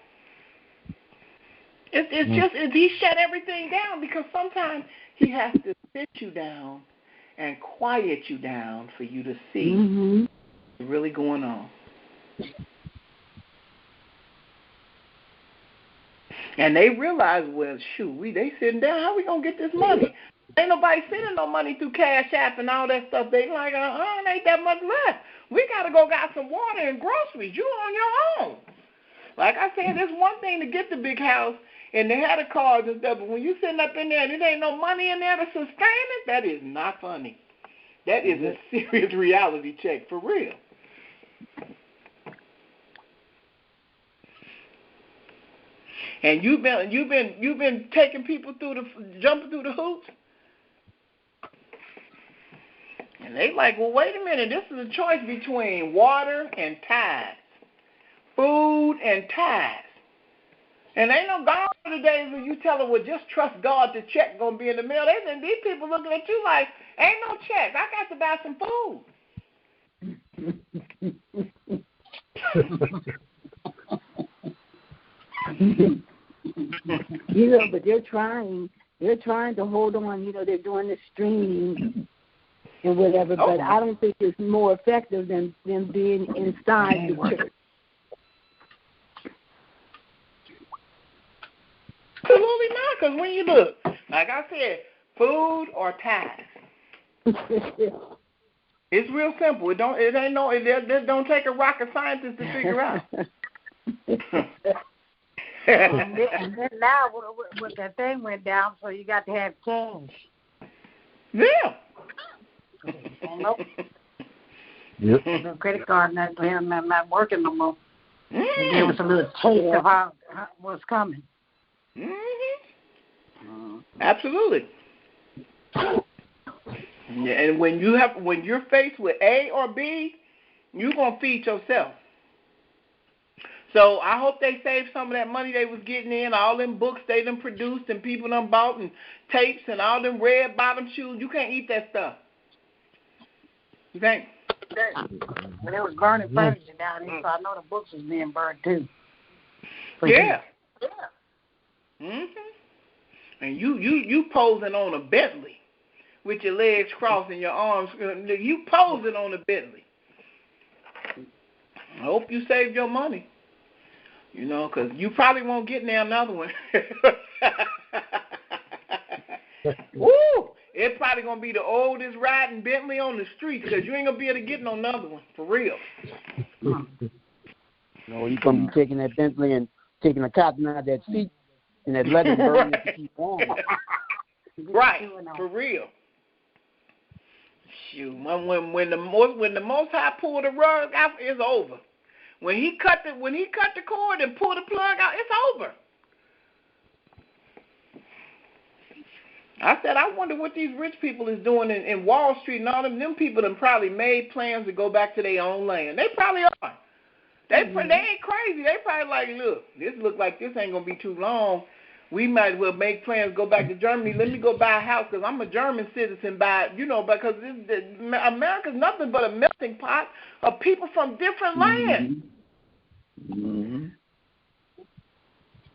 He shut everything down because sometimes he has to sit you down and quiet you down for you to see what's really going on. And they realize, well, shoot, they sitting down. How we going to get this money? Ain't nobody sending no money through Cash App and all that stuff. They like, it ain't that much left. We got to go got some water and groceries. You on your own. Like I said, it's one thing to get the big house and they had the cars and stuff, but when you sitting up in there and there ain't no money in there to sustain it, that is not funny. That is a serious reality check for real. And you've been taking people jumping through the hoops. And they like, well, wait a minute, this is a choice between water and tithes, food and tithes. And ain't no God for the days when you tell them, well, just trust God, the check going to be in the mail. These people looking at you like, ain't no check. I got to buy some food. But they're trying to hold on. They're doing the streaming and whatever, but I don't think it's more effective than being inside the church. Absolutely not, because when you look, like I said, food or tithes. It's real simple. It don't take a rocket scientist to figure out. and then now, when that thing went down, so you got to have cash. Yeah. Nope. Yep. The credit card not working no more. And there was a little taste of how what's coming. Absolutely. Yeah, and when you're faced with A or B, you're gonna feed yourself. So I hope they saved some of that money they was getting in, all them books they done produced and people done bought and tapes and all them red bottom shoes. You can't eat that stuff. You can't. Well, they was burning furniture down there, so I know the books was being burned too. Yeah. And you posing on a Bentley with your legs crossed and your arms. You posing on a Bentley. I hope you saved your money. Because you probably won't get there another one. Woo! It's probably going to be the oldest riding Bentley on the street because you ain't going to be able to get no another one, for real. You're going to be taking that Bentley and taking a cotton out of that seat and that leather burning to keep warm. Right, for real. Shoot, when the Most High pulled the rug out, it's over. When he cut the cord and pulled the plug out, it's over. I said, I wonder what these rich people is doing in Wall Street and all them people done probably made plans to go back to their own land. They probably are. They ain't crazy. They probably like, look, this look like this ain't gonna be too long. We might as well make plans, go back to Germany. Let me go buy a house because I'm a German citizen. Because America's nothing but a melting pot of people from different lands. Mm-hmm.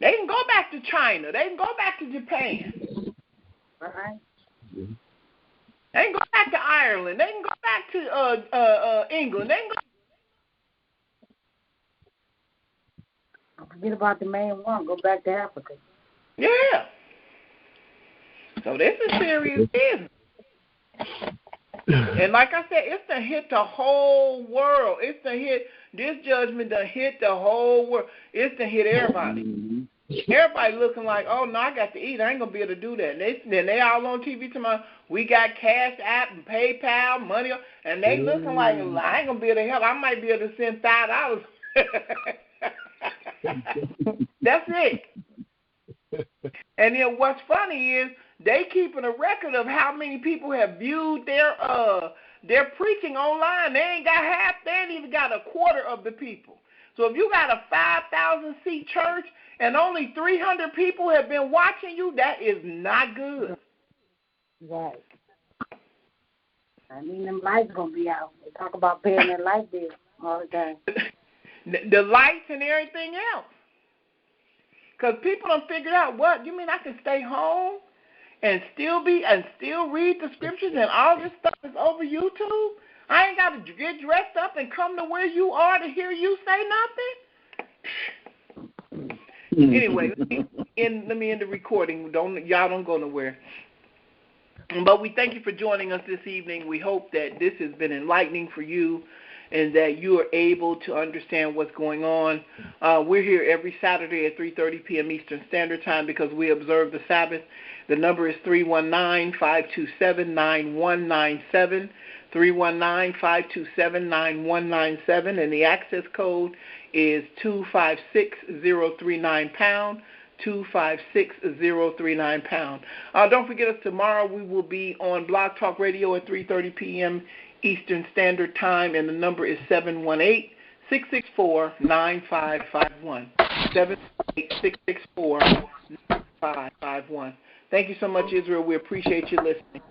They can go back to China. They can go back to Japan. Right. Mm-hmm. They can go back to Ireland. They can go back to England. They can go. Don't forget about the main one. Go back to Africa. Yeah. So this is serious business. And like I said, it's to hit the whole world. This judgment done hit the whole world. It's to hit everybody. Everybody looking like, oh, no, I got to eat. I ain't going to be able to do that. Then they all on TV tomorrow. We got Cash App and PayPal, money, and they looking like, well, I ain't going to be able to help. I might be able to send $5. That's it. And then what's funny is they keeping a record of how many people have viewed their preaching online. They ain't even got a quarter of the people. So if you got a 5,000 seat church and only 300 people have been watching you, that is not good. Right. I mean, them lights gonna be out. They talk about paying their light bill all the time. The lights and everything else. Because people done figured out, what? You mean I can stay home and still read the scriptures and all this stuff is over YouTube? I ain't got to get dressed up and come to where you are to hear you say nothing? Anyway, let me end the recording. Y'all don't go nowhere. But we thank you for joining us this evening. We hope that this has been enlightening for you and that you are able to understand what's going on. We're here every Saturday at 3:30 p.m. Eastern Standard Time because we observe the Sabbath. The number is 319-527-9197, 319-527-9197, and the access code is 256039#, 256039#. Don't forget us tomorrow. We will be on Blog Talk Radio at 3:30 p.m. Eastern Standard Time, and the number is 718-664-9551, 718-664-9551. Thank you so much, Israel. We appreciate you listening.